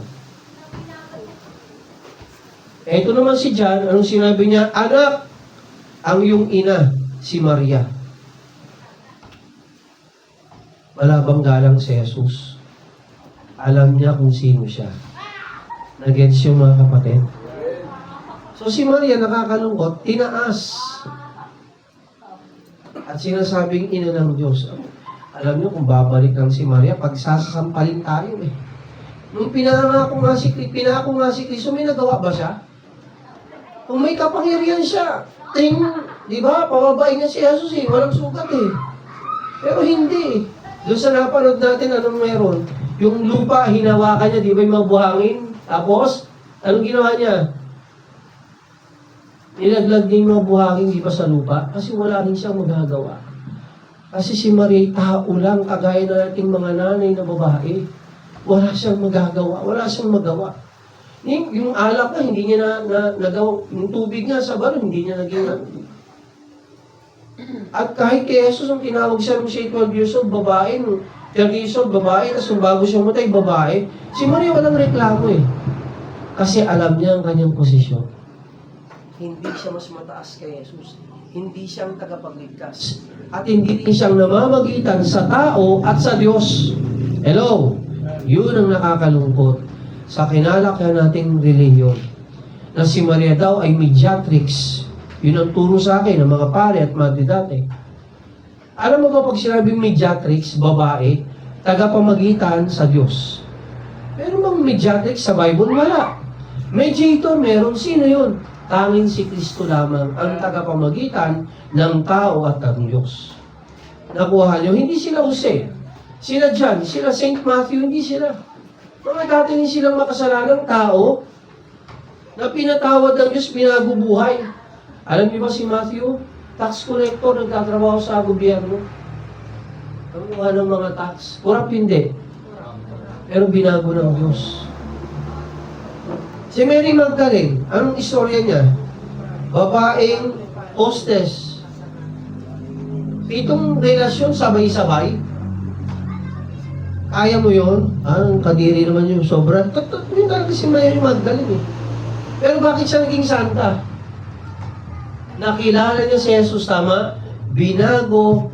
Ito naman si John, anong sinabi niya? Anak, ang iyong ina, si Maria. Malabang galang si Jesus. Alam niya kung sino siya. Nag-gets yung mga kapatid. So si Maria nakakalungkot, tinaas. At sinasabing ina ng Diyos. Alam niyo kung babalik lang si Maria, pagsasampalin tayo Nung pinangako nga si Kristo, may nagawa ba siya? Kung may kapangyarihan siya, di ba, pababain niya si Jesus walang sugat Pero hindi Doon sa napanood natin, anong meron? Yung lupa, hinawakan niya, di ba yung mga buhangin? Tapos, anong ginawa niya? Nilaglag niya yung mga buhangin, di ba sa lupa? Kasi wala rin siyang magagawa. Kasi si Maria, tao lang, kagaya na nating mga nanay na babae. Wala siyang magagawa, wala siyang magawa. Yung alak na, hindi niya nagawa. Yung tubig nga sa balon, hindi niya naging At kahit kay Jesus, ang tinawag siya nung siya 12 years old, babae, 30 years old, babae, tapos nung bago siya matay, babae. Si Maria walang reklamo Kasi alam niya ang kanyang posisyon. Hindi siya mas mataas kay Jesus. Hindi siyang tagapagligtas. At hindi rin siyang namamagitan sa tao at sa Diyos. Hello? Yun ang nakakalungkot sa kinalakyan nating reliyon. Na si Maria daw ay mediatrix. Yun ang turo sa akin ng mga pare at mga dati. Alam mo ba pag sinabing mediatrix, babae, tagapamagitan sa Diyos. Pero bang mediatrix sa Bible? Wala. Mediator meron. Sino yun? Tanging si Kristo lamang ang tagapamagitan ng tao at ng Diyos. Nakuha nyo? Hindi sila Jose. Sila John, sila St. Matthew, hindi sila. Mga dati din silang makasalanang tao na pinatawad ng Diyos, pinagubuhay. Alam niyo ba si Matthew? Tax collector, nagtatrabaho sa gobyerno. Nanguha ng mga tax. Kurap hindi. Pero binago ng Diyos. Si Mary Magdalene, anong istorya niya? Babaeng hostess. 7 relasyon sabay-sabay. Kaya mo yun? Ang kadiri naman yung sobra. Yun talaga si Mary Magdalene Pero bakit siya naging santa? Nakilala niya si Jesus, tama? Binago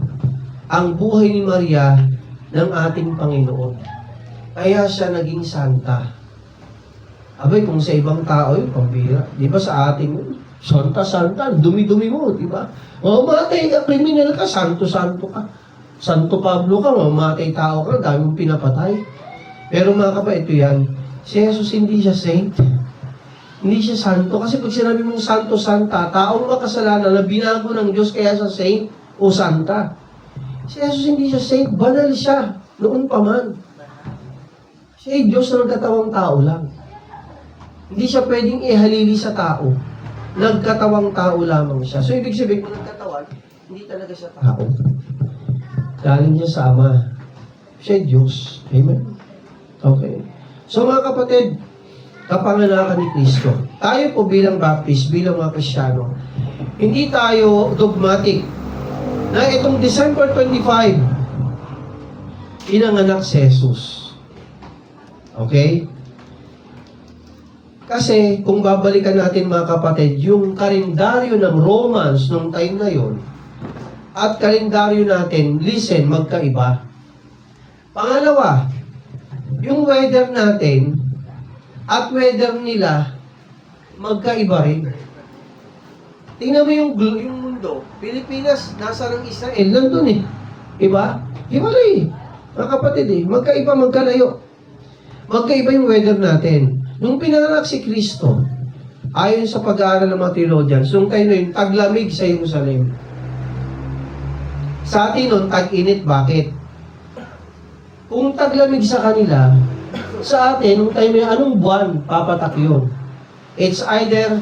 ang buhay ni Maria ng ating Panginoon. Kaya siya naging santa. Abay, kung sa ibang tao yun, pambira. Di ba sa ating santa, dumi-dumi mo, di ba? Mamatay ka, kriminal ka, santo-santo ka. Santo Pablo ka, mamatay tao ka, dami mong pinapatay. Pero mga kapatid, ito yan. Si Jesus hindi siya saint. Hindi siya santo. Kasi pag sinabi mong santo-santa, taong makasalanan na binago ng Diyos kaya sa saint o santa. Si Jesus hindi siya saint. Banal siya. Noon pa man. Siya ay Diyos na nagkatawang tao lang. Hindi siya pwedeng ihalili sa tao. Nagkatawang tao lamang siya. So, ibig sabihin, kung nagkatawan, hindi talaga siya tao. Galing niya sa Ama. Siya ay Diyos. Amen? Okay. So, mga kapatid, kapanganakan ni Kristo. Tayo po bilang Baptist, bilang mga Kristiyano, hindi tayo dogmatic na itong December 25, inanganak si Jesus. Okay? Kasi kung babalikan natin mga kapatid, yung kalendaryo ng Romans nung time na yon at kalendaryo natin, listen, magkaiba. Pangalawa, yung weather natin at weather nila, magkaiba rin. Tingnan mo yung mundo. Pilipinas, nasa ng Israel, nandun eh. Iba? Hiwalay. Mga kapatid eh, magkaiba, magkalayo. Magkaiba yung weather natin. Nung pinanganak si Kristo, ayon sa pag-aaral ng mga theologians, nung time na yun, taglamig sa Jerusalem. Sa atin nun, tag-init. Bakit? Kung taglamig sa kanila, sa atin, nung time na yun, anong buwan papatak yun? It's either,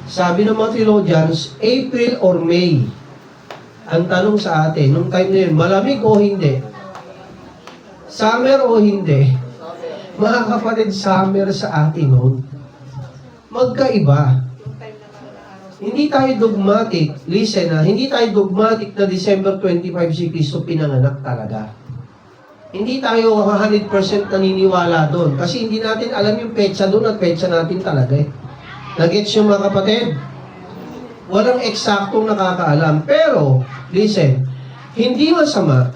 sabi ng mga theologians, April or May. Ang tanong sa atin, nung time na yun, malamig o hindi? Summer o hindi? Mga kapatid, summer sa atin noon. Magkaiba. Hindi tayo dogmatic. Listen hindi tayo dogmatic na December 25 si Kristo pinanganak talaga. Hindi tayo 100% naniniwala doon. Kasi hindi natin alam yung petsa doon at petsa natin talaga eh. Nagets yung mga kapatid? Walang eksaktong nakakaalam. Pero, listen, hindi masama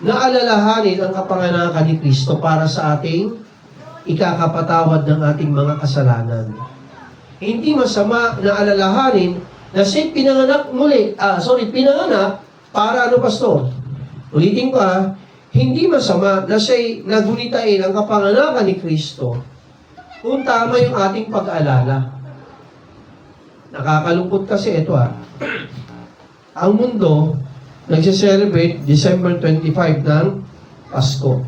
na alalahanin ang kapanganakan ni Kristo para sa ating ikakapatawad ng ating mga kasalanan. Hindi masama na alalahanin na siya pinanganak pinanganak para ano, pastor? Ulitin ko hindi masama na siya nagunitain ang kapanganakan ni Kristo kung tama yung ating pag-aalala. Nakakalungkot kasi ito ang mundo nagse-celebrate December 25 ng Pasko.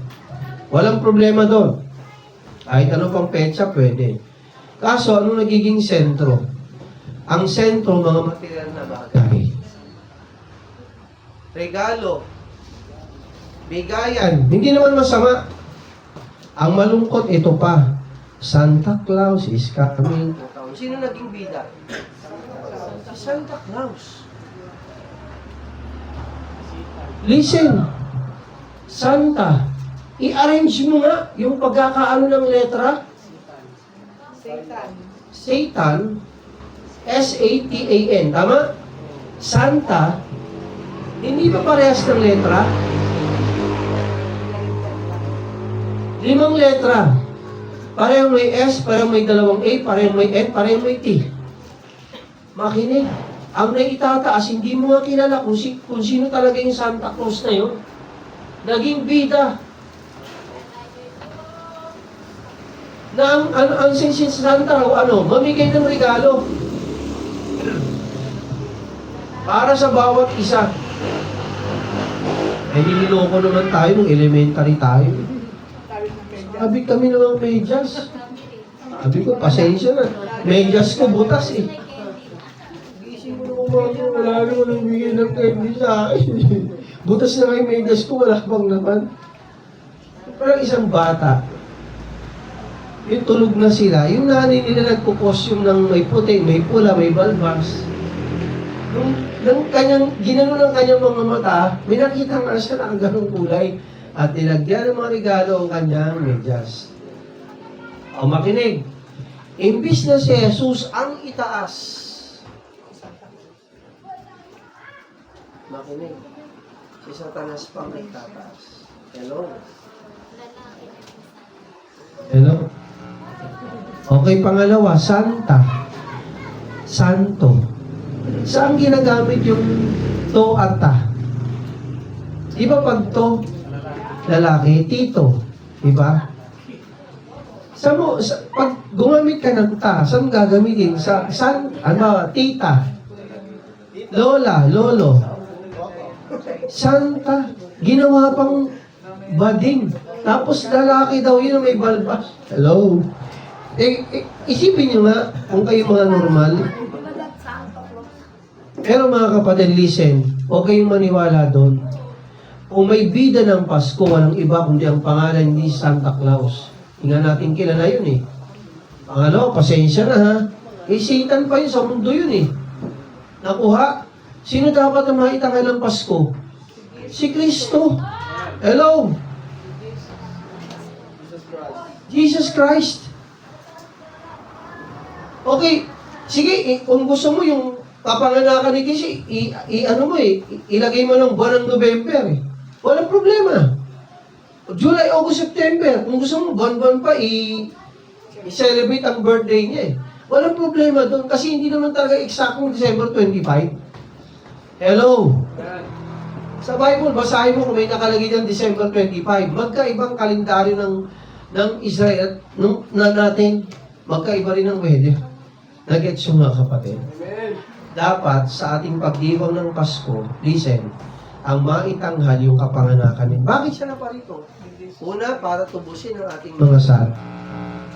Walang problema doon. Kahit ano pang petsa, pwede. Kaso, ano nagiging sentro? Ang sentro, mga material na bagay. Regalo. Bigayan. Hindi naman masama. Ang malungkot, ito pa. Santa Claus is coming to town. Sino naging bida? Si Santa Claus. Listen. Santa. I-arrange mo nga yung pagkakaano ng letra. Satan. S-A-T-A-N. Tama? Santa. Hindi ba parehas ng letra? 5 letra. Parehong may S, parehong may 2 A, parehong may N, parehong may T. Makinig. Ang naitataas, hindi mo nga kilala kung sino talaga yung Santa Claus na yun. Naging bida. Na ang Santa raw, mamigay ng regalo. Para sa bawat isa. Nililoko naman tayo nung elementary tayo. Sabi kami ng medyas. Sabi ko, pasensya na. Medyas ko butas eh. Gising ko naman ako, wala naman bigay ng candy sa akin. Butas na kayo medyas ko, wala bang naman. Parang isang bata, yung tulog na sila, yung nanay nila nagpo-costume ng may puti, may pula, may balbas. Nung ginano ng kanyang mga mata, may nakita nga siya na ang ganong kulay. At nilagyan ng mga regalo ang kanyang medyas. O makinig, imbis na si Jesus ang itaas. Makinig, si Satanas pang itataas. Hello? Hello? Okay, pangalawa, Santa. Santo. Saan ginagamit yung to at ta? Di ba pag to, lalaki, tito? Di ba? Pag gumamit ka ng ta, saan gagamitin? Tita, lola, lolo. Santa, ginawa pang bading. Tapos lalaki daw yun may balbas. Hello? Isipin nyo nga, kung kayo mga normal. Pero mga kapatid, listen, huwag kayong maniwala doon. Kung may bida ng Pasko, walang iba kundi ang pangalan ni Santa Claus. Hindi natin kilala yun eh. Pangalawa, pasensya na ha. Satan pa yun sa mundo yun eh. Nakuha. Sino dapat ang maitangal ng Pasko? Si Kristo. Hello? Jesus Christ. Okay, sige, kung gusto mo yung kapanganakan ni Casey, ilagay mo ng buwan ng November. Walang problema. July, August, September. Kung gusto mo, buwan-buwan pa, i-celebrate ang birthday niya Walang problema doon kasi hindi naman talaga eksaktong December 25. Hello? Sa Bible, basahin mo kung may nakalagay dyan December 25. Magkaibang kalendaryo ng Israel na natin. Magkaiba rin ang Wedya. Nag-gets yung mga kapatid. Dapat sa ating pagdiwang ng Pasko, listen, ang maitanghal yung kapanganakan niya. Bakit siya naparito? Una, para tubusin ang ating mga sala.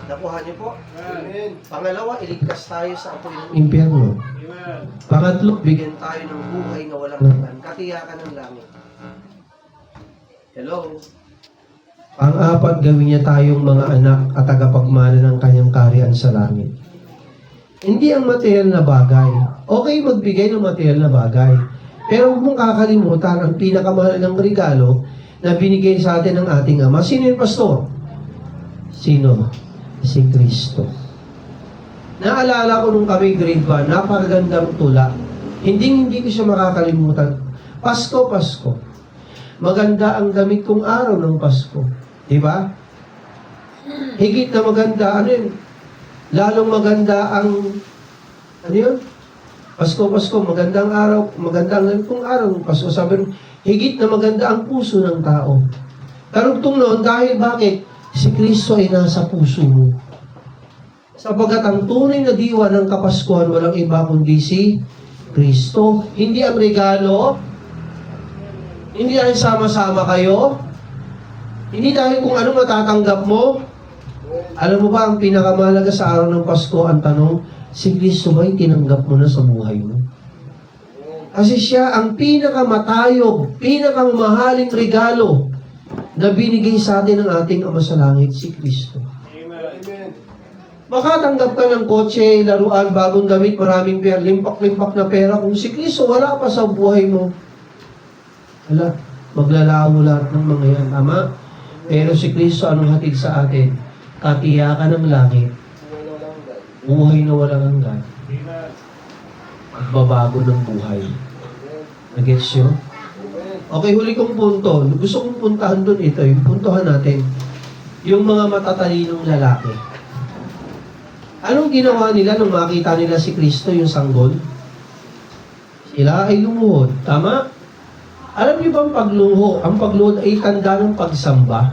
Nakuha niyo po? Amen. Pangalawa, iligtas tayo sa apoy ng impyerno. Pangatlo, bigyan tayo ng buhay na walang hanggan. Katiyakan ng langit. Hello? Pang-apat, gawin niya tayong mga anak at tagapagmana ng kanyang kaharian sa langit. Hindi ang material na bagay. Okay magbigay ng material na bagay. Pero huwag mong kakalimutan ang pinakamahalagang regalo na binigay sa atin ng ating Ama. Sino yung pastor? Sino? Si Kristo. Naalala ko nung kami grade 1, napakagandang tula. Hindi ko siya makakalimutan. Pasko. Maganda ang damit kong araw ng Pasko. Diba? Higit na maganda, ano yun? Lalong maganda ang, ano yun? Pasko, magandang araw, magandang damit kong araw ng Pasko. Sabi rin, higit na maganda ang puso ng tao. Karugtong noon, dahil bakit? Si Kristo ay nasa puso mo. Sapagat ang tunay na diwa ng Kapaskuhan, walang iba kundi si Kristo. Hindi ang regalo, hindi dahil sama-sama kayo, hindi dahil kung ano matatanggap mo. Alam mo ba, ang pinakamahalaga sa araw ng Pasko, ang tanong, si Kristo ba'y tinanggap mo na sa buhay mo? Kasi siya ang pinakamatayog, pinakamamahaling regalo na binigay sa atin ng ating Ama sa Langit, si Kristo. Amen. Makatanggap ka ng kotse, laruan, bagong damit, maraming pera, limpak-limpak na pera. Kung si Kristo wala pa sa buhay mo, wala, maglalaho lahat ng mga yan. Tama? Pero si Kristo, anong hatid sa atin? Katiyakan ng langit, buhay na walang hanggan, pagbabago ng buhay. Nag-gets nyo? Okay, huli kong punto. Gusto kong puntahan doon ito. Yung puntohan natin. Yung mga matatalinong lalaki. Anong ginawa nila nung makita nila si Kristo, yung sanggol? Sila ay lumuhod. Tama? Alam niyo ba ang pagluhod ay tanda ng pagsamba?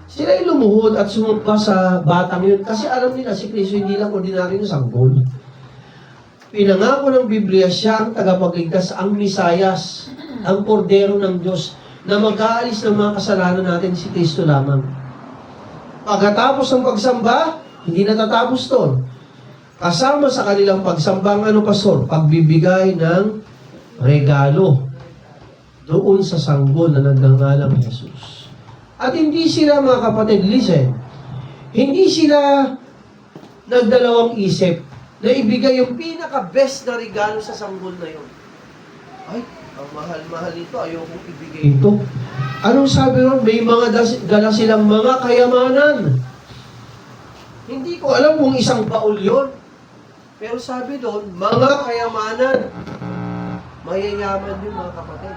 Sila ay lumuhod at sumumpa sa batang yun. Kasi alam nila si Kristo hindi lang ordinaryo na sanggol. Pinangako ng Biblia siya ang tagapagligtas, ang Misayas, ang kordero ng Diyos na mag-aalis ng mga kasalanan natin si Kristo lamang. Pagkatapos ng pagsamba, hindi natatapos doon. Kasama sa kanilang pagsamba, ano pastor? Pagbibigay ng regalo doon sa sanggol na nagngangalang Jesus. At hindi sila, mga kapatid, listen, hindi sila nagdalawang isip na ibigay yung pinaka-best na regalo sa sanggol na yun. Ay, ang mahal-mahal ito, ayokong ibigay ito. Anong sabi ron? May mga dala silang mga kayamanan. Hindi ko alam kung isang baul yun. Pero sabi doon, mga kayamanan. Mayayaman yun, mga kapatid.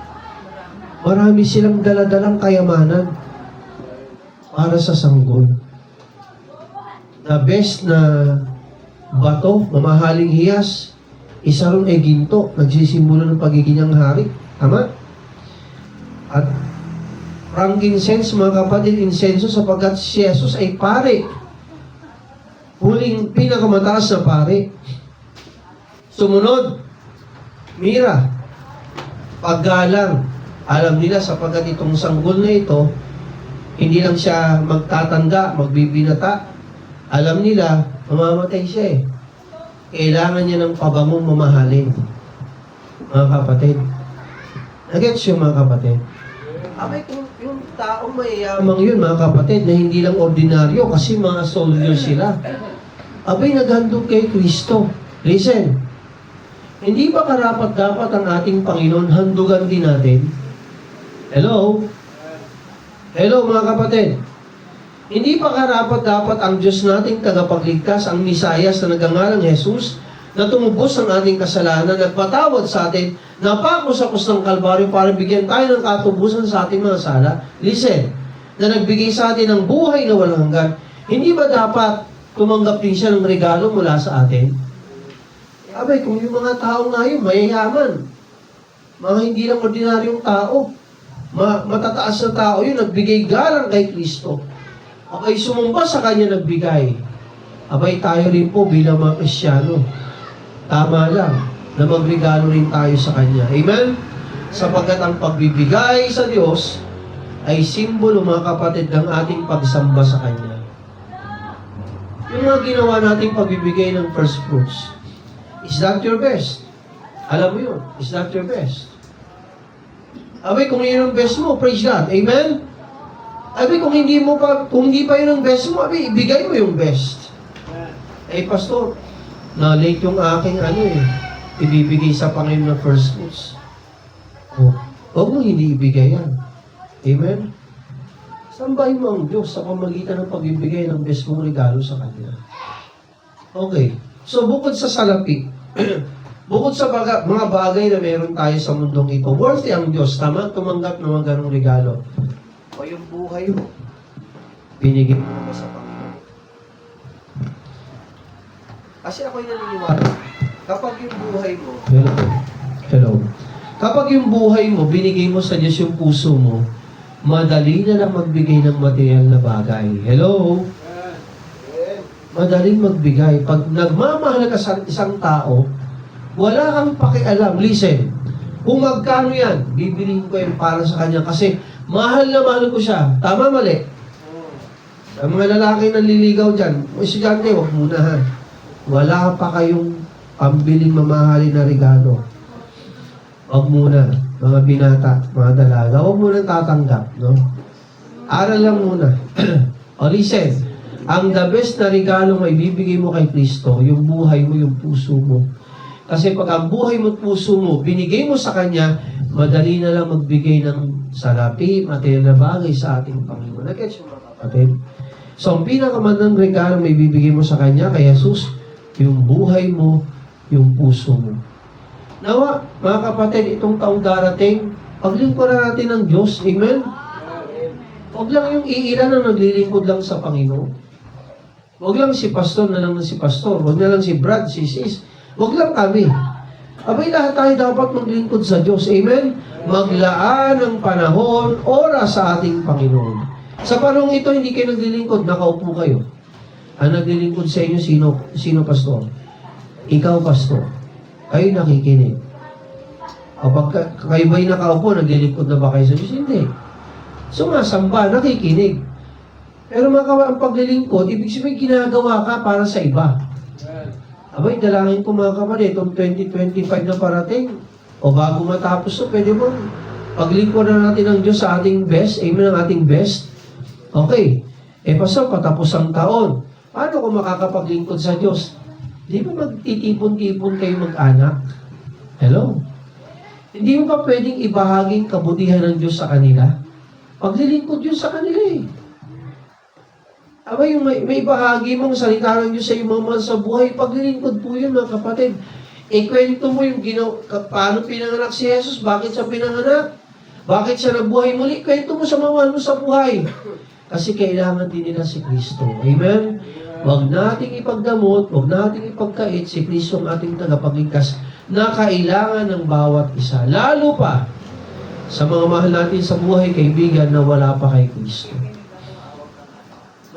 Marami silang daladalang kayamanan para sa sanggol. The best na bato, mamahaling hiyas, isa ron ay ginto, nagsisimbolo ng pagiging niyang hari. Tama? At frankincense, mga kapatid, insenso, sapagkat si Jesus ay pare. Huling pinakamataas na pare. Sumunod, mira, paggalang. Alam nila sapagkat itong sanggol na ito, hindi lang siya magtatanda, magbibinata. Alam nila, mamamatay siya eh. Kailangan niya ng pabangong mamahalin. Mga kapatid. Nagets yung mga kapatid. Abay, kung yung taong mayayamang yun, mga kapatid, na hindi lang ordinaryo kasi mga soldier sila. Abay, naghandog kay Kristo. Listen, hindi ba karapat-dapat ang ating Panginoon handugan din natin? Hello? Hello, mga kapatid. Hindi pa karapat-dapat ang Diyos nating tagapagligtas, ang Misayas na nagangalang Jesus, na tumubos ang ating kasalanan, nagpatawad sa atin, napako sa krus ng Kalbaryo para bigyan tayo ng katubusan sa ating mga sala. Listen, na nagbigay sa atin ng buhay na walang hanggan, hindi ba dapat tumanggap din siya ng regalo mula sa atin? Abay, kung yung mga tao ngayon, mayayaman, mga hindi lang ordinaryong tao, matataas na tao yun, nagbigay galang kay Kristo. Abay, sumumpa sa Kanya nagbigay. Abay, tayo rin po bilang mga Kristyano. Tama lang na magregalo rin tayo sa Kanya. Amen? Sapagkat ang pagbibigay sa Diyos ay simbolo, mga kapatid, ng ating pagsamba sa Kanya. Yung mga ginawa nating pagbibigay ng first fruits, is that your best? Alam mo yun, is that your best? Abay, kung yun ang best mo, praise God. Amen? Abay, kung hindi pa yun ang best mo, abay, ibigay mo yung best. Eh, pastor, na-late yung aking ibibigay sa Panginoon na first fruits. Oh, huwag mo hindi ibigay yan. Amen? Sambahin mo ang Diyos sa pamagitan ng pagbibigay ng best mong regalo sa Kanya. Okay. So, bukod sa salapi, bukod sa mga bagay na meron tayo sa mundong ito, worthy ang Diyos, tama, tumanggap ng mga ganong regalo. O yung buhay mo, binigay mo naman sa Panginoon. Kasi ako'y naniniwala, kapag yung buhay mo, hello, kapag yung buhay mo, binigay mo sa Diyos yung puso mo, madali na lang magbigay ng material na bagay. Hello? Madaling magbigay. Pag nagmamahal ka sa isang tao, wala kang pakialam. Listen, kung magkano yan, bibiliin ko yan para sa kanya kasi mahal na mahal ko siya. Tama, mali? Ang mga lalaki nanliligaw dyan, estudyante, huwag muna ha. Wala pa kayong pambiling mamahalin na regalo. Huwag muna, mga binata, mga dalaga, huwag muna tatanggap, no? Aral lang muna. O listen, ang the best na regalo may bibigay mo kay Kristo, yung buhay mo, yung puso mo. Kasi pag ang buhay mo at puso mo, binigay mo sa Kanya, madali na lang magbigay ng salapi, material na bagay sa ating Panginoon. Nag-gets mo, kapatid? So, ang pinakamandang regalo may bibigay mo sa Kanya, kay Jesus, yung buhay mo, yung puso mo. Nawa, mga kapatid, itong taong darating, paglingkuran natin ng Diyos. Amen? Huwag lang yung iilan na naglilingkod lang sa Panginoon. Huwag lang si pastor na lang si pastor. Huwag na lang si Brad, si sis. Huwag lang kami. Abay, lahat tayo dapat maglingkod sa Diyos. Amen? Maglaan ng panahon, oras sa ating Panginoon. Sa panahon ito, hindi kayo naglilingkod, nakaupo kayo. Ang naglilingkod sa inyo, sino pastor? Ikaw, pastor. Kayo nakikinig. O pag kayo ba'y nakaupo, naglilingkod na ba kayo sa Diyos? Hindi. Sumasamba, nakikinig. Pero ang paglilingkod, ibig sabihin ginagawa ka para sa iba. Abay, dalangin ko mga kapatid, itong 2025 na parating, o bago matapos to, pwede mo paglingkod na natin ng Diyos sa ating best, amen, ang ating best. Okay. Pastor, patapos ang taon. Paano kung makakapaglingkod sa Diyos? Di ba magtitipon-tipon kayo mag-anak? Hello? Hindi mo ba pwedeng ibahaging kabutihan ng Diyos sa kanila? Paglilingkod yun sa kanila eh. Aba, yung may bahagi mong salita ng Diyos sa iyong mga sa buhay, paglilingkod po yun mga kapatid. Ikwento mo yung paano pinanganak si Jesus, bakit siya pinanganak, bakit siya nabuhay muli, kwento mo sa mga mo sa buhay. Kasi kailangan din nila si Kristo. Amen? Huwag nating ipagdamot, huwag nating ipagkait si Kristo ang ating tagapagligtas na kailangan ng bawat isa. Lalo pa sa mga mahal natin sa buhay, kaibigan, na wala pa kay Kristo.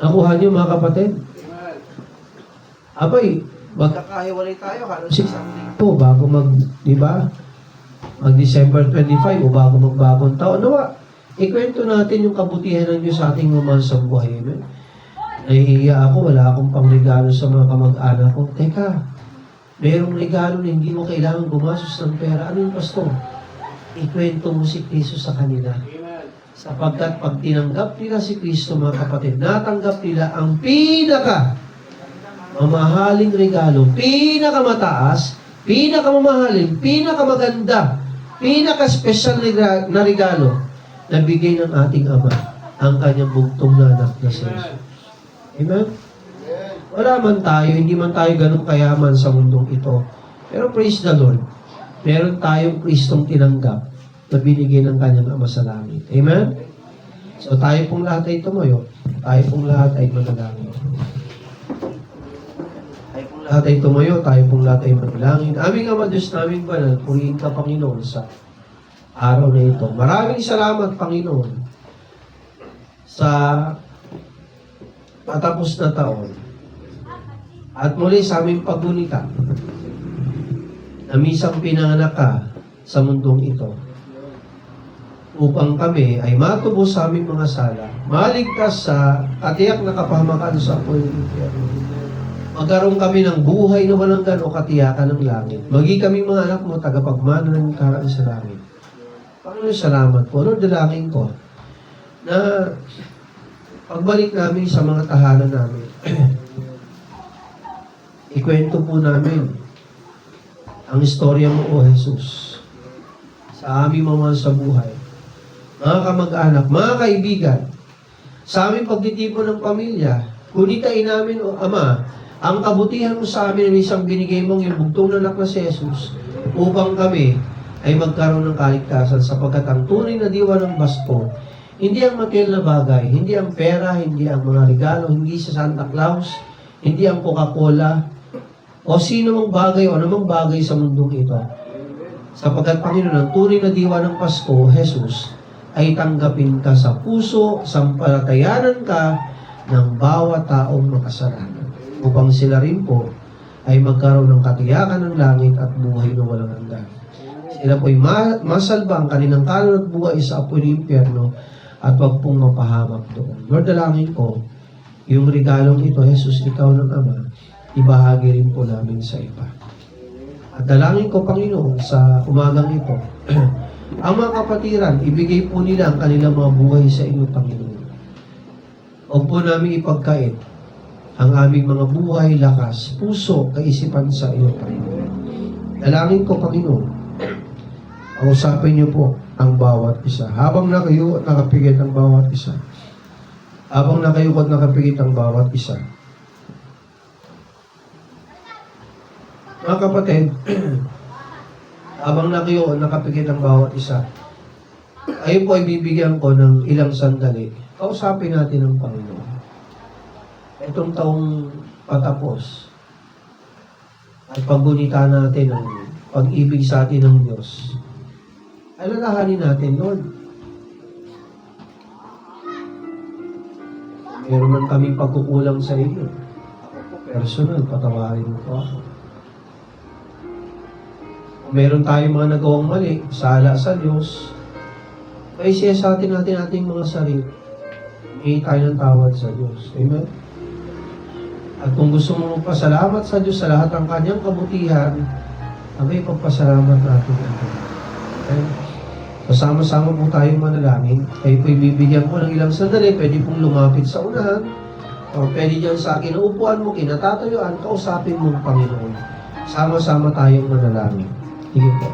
Nakuha niyo mga kapatid? Abay, magkakahiwalay tayo halos isang linggo bago di ba? Mag-December 25 o bago magbagong taon. Nawa, ikwento natin yung kabutihan ng Diyos sa ating mga sa buhay. Amen? Nahihiya ako, wala akong pangregalo sa mga kamag-anak ko. Teka, mayroong regalo na hindi mo kailangan gumastos ng pera. Ano yung pastor? Ikwento mo si Kristo sa kanila. Sapagkat pag tinanggap nila si Kristo, mga kapatid, natanggap nila ang mamahaling regalo, pinakamataas, pinakamamahalin, pinakamaganda, pinaka-special na regalo na bigay ng ating Ama, ang kanyang bugtong na anak na si Jesus. Amen? Wala man tayo, hindi man tayo ganun kayaman sa mundong ito. Pero praise the Lord, meron tayong Kristong tinanggap na binigay ng kanyang Ama sa langit. Amen? So tayo pong lahat ay tumayo, tayo pong lahat ay manalangin. Lahat ay tumayo, tayo pong lahat ay manalangin. Aming Ama, Diyos naming banal, purihin ka, Panginoon, sa araw na ito. Maraming salamat, Panginoon, sa patapos na taon. At muli sa aming paggunita, na misang pinanganak ka sa mundong ito, upang kami ay matubos sa aming mga sala, maligtas sa katiyak na kapahamakan sa apoy ng impyerno. Magkaroon kami ng buhay na walang o katiyakan ng langit. Maging kami mga anak mo, tagapagmana ng karaan sa langit. Panginoon, salamat po. Lord, dalangin ko na pagbalik namin sa mga tahanan namin, ikwento po namin ang istorya mo, O Jesus, sa aming mga sa buhay. Mga kamag-anak, mga kaibigan, sa aming pagtitipon ng pamilya, kunitain namin, O Ama, ang kabutihan mo sa amin ng isang binigay mong yung bugtong na anak na si Jesus upang kami ay magkaroon ng kaligtasan sapagkat ang tunay na diwa ng basto, hindi ang material na bagay, hindi ang pera, hindi ang mga regalo, hindi sa Santa Claus, hindi ang Coca-Cola, o sino mang bagay o anumang bagay sa mundong ito. Sapagkat Panginoon, ang tunay na diwa ng Pasko, Jesus, ay tanggapin ka sa puso, sampalatayanan ka ng bawat taong makasalanan. Upang sila rin po ay magkaroon ng katiyakan ng langit at buhay na walang hanggan. Sila po'y masalba ang kanilang kanon at buhay sa apoy ng impyerno at wag pong mapahamak doon. Lord, dalangin ko, yung regalong ito, Jesus, ikaw ng Ama, ibahagi rin po namin sa iba. At dalangin ko, Panginoon, sa umagang ito, ang mga kapatiran, ibigay po nila ang kanilang mga buhay sa inyo, Panginoon. Huwag po namin ipagkait ang aming mga buhay, lakas, puso, kaisipan sa iyo, Panginoon. Dalangin ko, Panginoon, kausapin niyo po ang bawat isa. Habang nakayo at nakapigit ang bawat isa. Habang nakayo at nakapigit ang bawat isa. Mga kapatid, habang nakayo at nakapigit ang bawat isa, ayun po ay bibigyan ko ng ilang sandali. Kausapin natin ang Panginoon. Itong taong patapos at paggunita natin ang pag-ibig sa atin ng Diyos, alalahanin natin, Lord, meron man kaming pagkukulang sa iyo. Ako po personal, patawarin mo po ako. Kung meron tayong mga nagawang mali, sala sa Diyos, ay siya sa atin ating mga sarili. Humingi tayo ng tawad sa Diyos. Amen? At kung gusto mo magpasalamat sa Diyos sa lahat ng kanyang kabutihan, abay, pagpasalamat natin ito. Okay? Kasama-sama po tayo manalangin. Kayo po'y bibigyan ko ng ilang sandali. Pwede pong lumapit sa unahan. O pwede dyan sa akin, upuan mo, kinatatayuan, kausapin mo ang Panginoon. Sama-sama tayong manalangin. Sige po.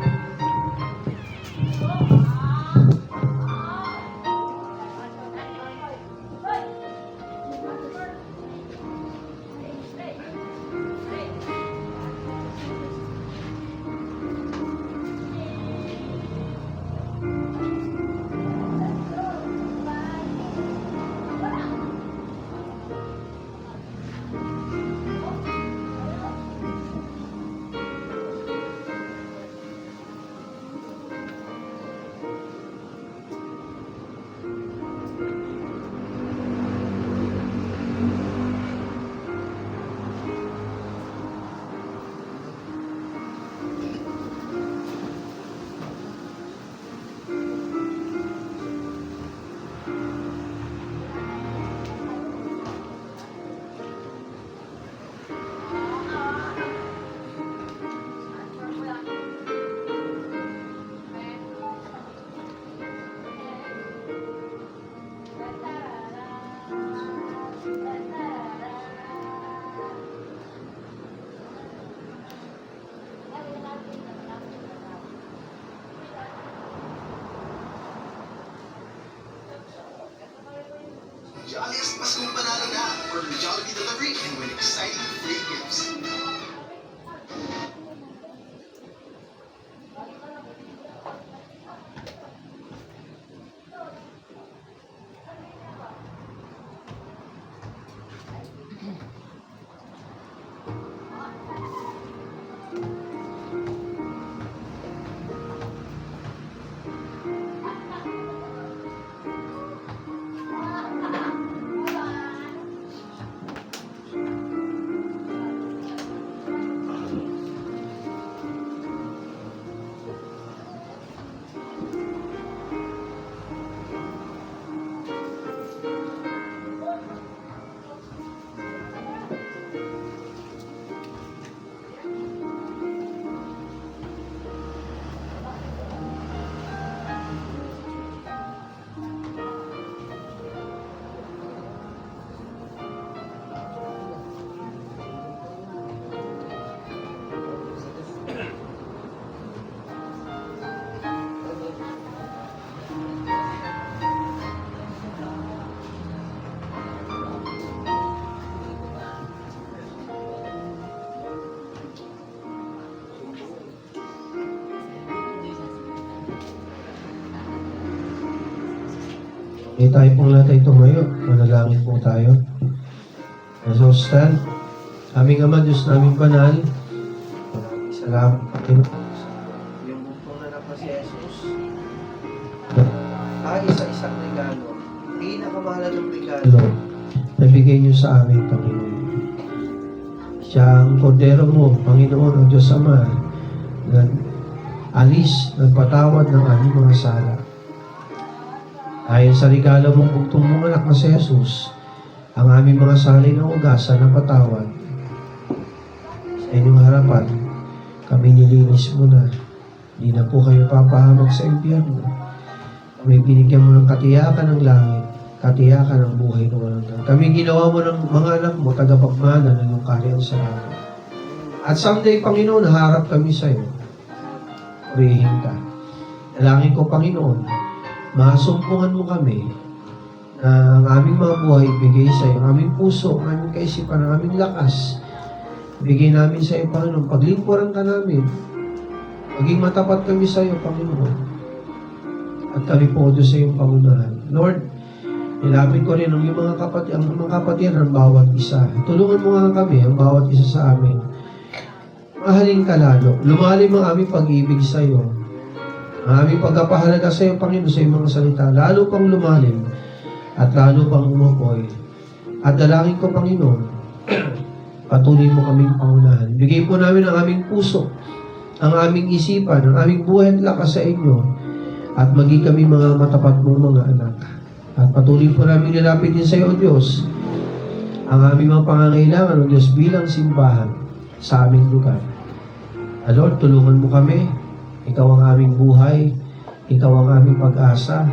Jolliest Paskong Panalo na for the Jolly Lucky Delivery and win exciting free gifts. May tayo pong lahat ito ngayon. Manalangin po tayo. So stand. Aming Ama, Diyos naming banal. Maraming salamat po sa iyong buntong anak na si Jesus. Isa-isang regalo. Pinakamahalagang regalo. Nabigay niyo sa amin, Panginoon. Siya ang kordero mo, Panginoon, o Diyos Ama, na nagpatawad ng aming mga sala. Dahil sa regalo mong bugtong mong anak na si Jesus, ang aming mga sali ng ugasan ng patawad. Sa inyong harapan, kami nilinis mo na. Hindi na po kayo papahamak sa impyerno. Kami binigyan mo ng katiyakan ng langit, katiyakan ng buhay ng walang hanggan. Kami ginawa mo ng mga anak mo, tagapagmana ng iyong kaharian sa langit. At someday, Panginoon, harap kami sa iyo. Purihin ka. Dalangin ko, Panginoon, masumpungan mo kami na ang aming mga buhay ibigay sa iyo, ang aming puso, ang aming kaisipan, ang aming lakas, ibigay namin sa iyo, Panginoon. Paglingkuran ka namin, maging matapat kami sa iyo, Panginoon. At kami po doon sa iyong pangunahan. Lord, nilapit ko rin ang mga kapatid ng bawat isa. Tulungan mo nga kami, ang bawat isa sa amin. Mahalin ka lalo. Lumalim ang aming pag-ibig sa iyo. Ang aming pagkapahalaga sa iyo, Panginoon, sa iyong mga salita, lalo pang lumalim at lalo pang umukoy. At dalangin ko, Panginoon, patuloy mo kaming pangunahan. Bigay po namin ang aming puso, ang aming isipan, ang aming buhay at lakas sa inyo, at maging kami mga matapat mong mga anak. At patuloy po namin nilapit din sa iyo, O Diyos, ang aming mga pangangailangan, O Diyos, bilang simbahan sa aming lugar. Lord, tulungan mo kami. Ikaw ang aming buhay, ikaw ang aming pag-asa,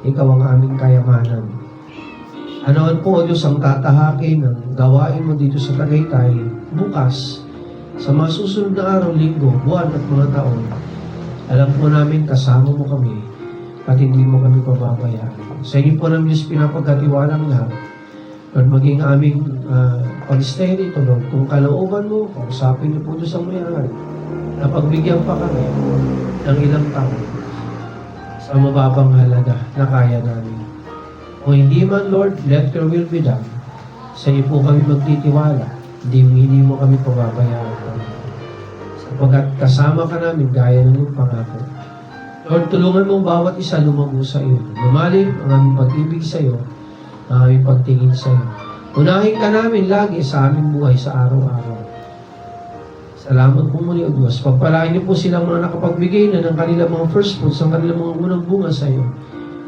ikaw ang aming kayamanan. Anoon po, O Diyos, ang tatahakin ng gawain mo dito sa Tagaytay bukas, sa mga susunod na araw, linggo, buwan at mga taon. Alam po namin, kasama mo kami at hindi mo kami pababayaan. Sa inyo po namin Diyos pinapagkatiwalang lahat at maging aming pag-stay dito, Lord. Kung kalooban mo, kausapin niyo po doon sa mayaman na pagbigyan pa kami ng ilang taon sa mababang halaga na kaya namin. Kung hindi man, Lord, let your will be done. Sa iyo po kami magtitiwala. Hindi mo kami pababayaan. Sapagkat kasama ka namin gaya ng iyong pangako. Lord, tulungan mo bawat isa lumago sa iyo. Lumalim ang aming pag-ibig sa iyo, ang aming pagtingin sa iyo. Unahin ka namin lagi sa aming buhay sa araw-araw. Salamat po muli, O Diyos. Pagpalain niyo po silang mga nakapagbigay na ng kanilang mga first fruits, ang kanilang mga unang bunga sa iyo.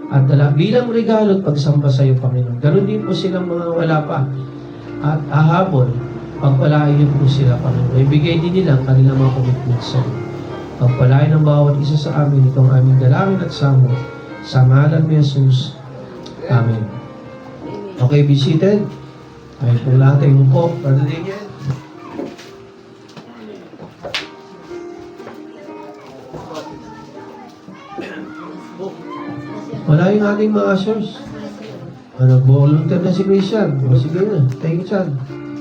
At bilang regalo at pagsamba sa iyo, Panginoon. Ganon din po silang mga wala pa. At ahabol, pagpalain niyo po sila, Panginoon. Ibigay din nila ang kanilang mga commitments sa iyo. Pagpalain ng bawat isa sa amin, itong aming dalangin at samot. Sa ngalan ni Jesus. Amen. Okay, be seated. Ay po lahat tayo po. Brother Daniel. Wala yung ating mga ushers. Volunteer na si Christian. O sige na, tayo Chan.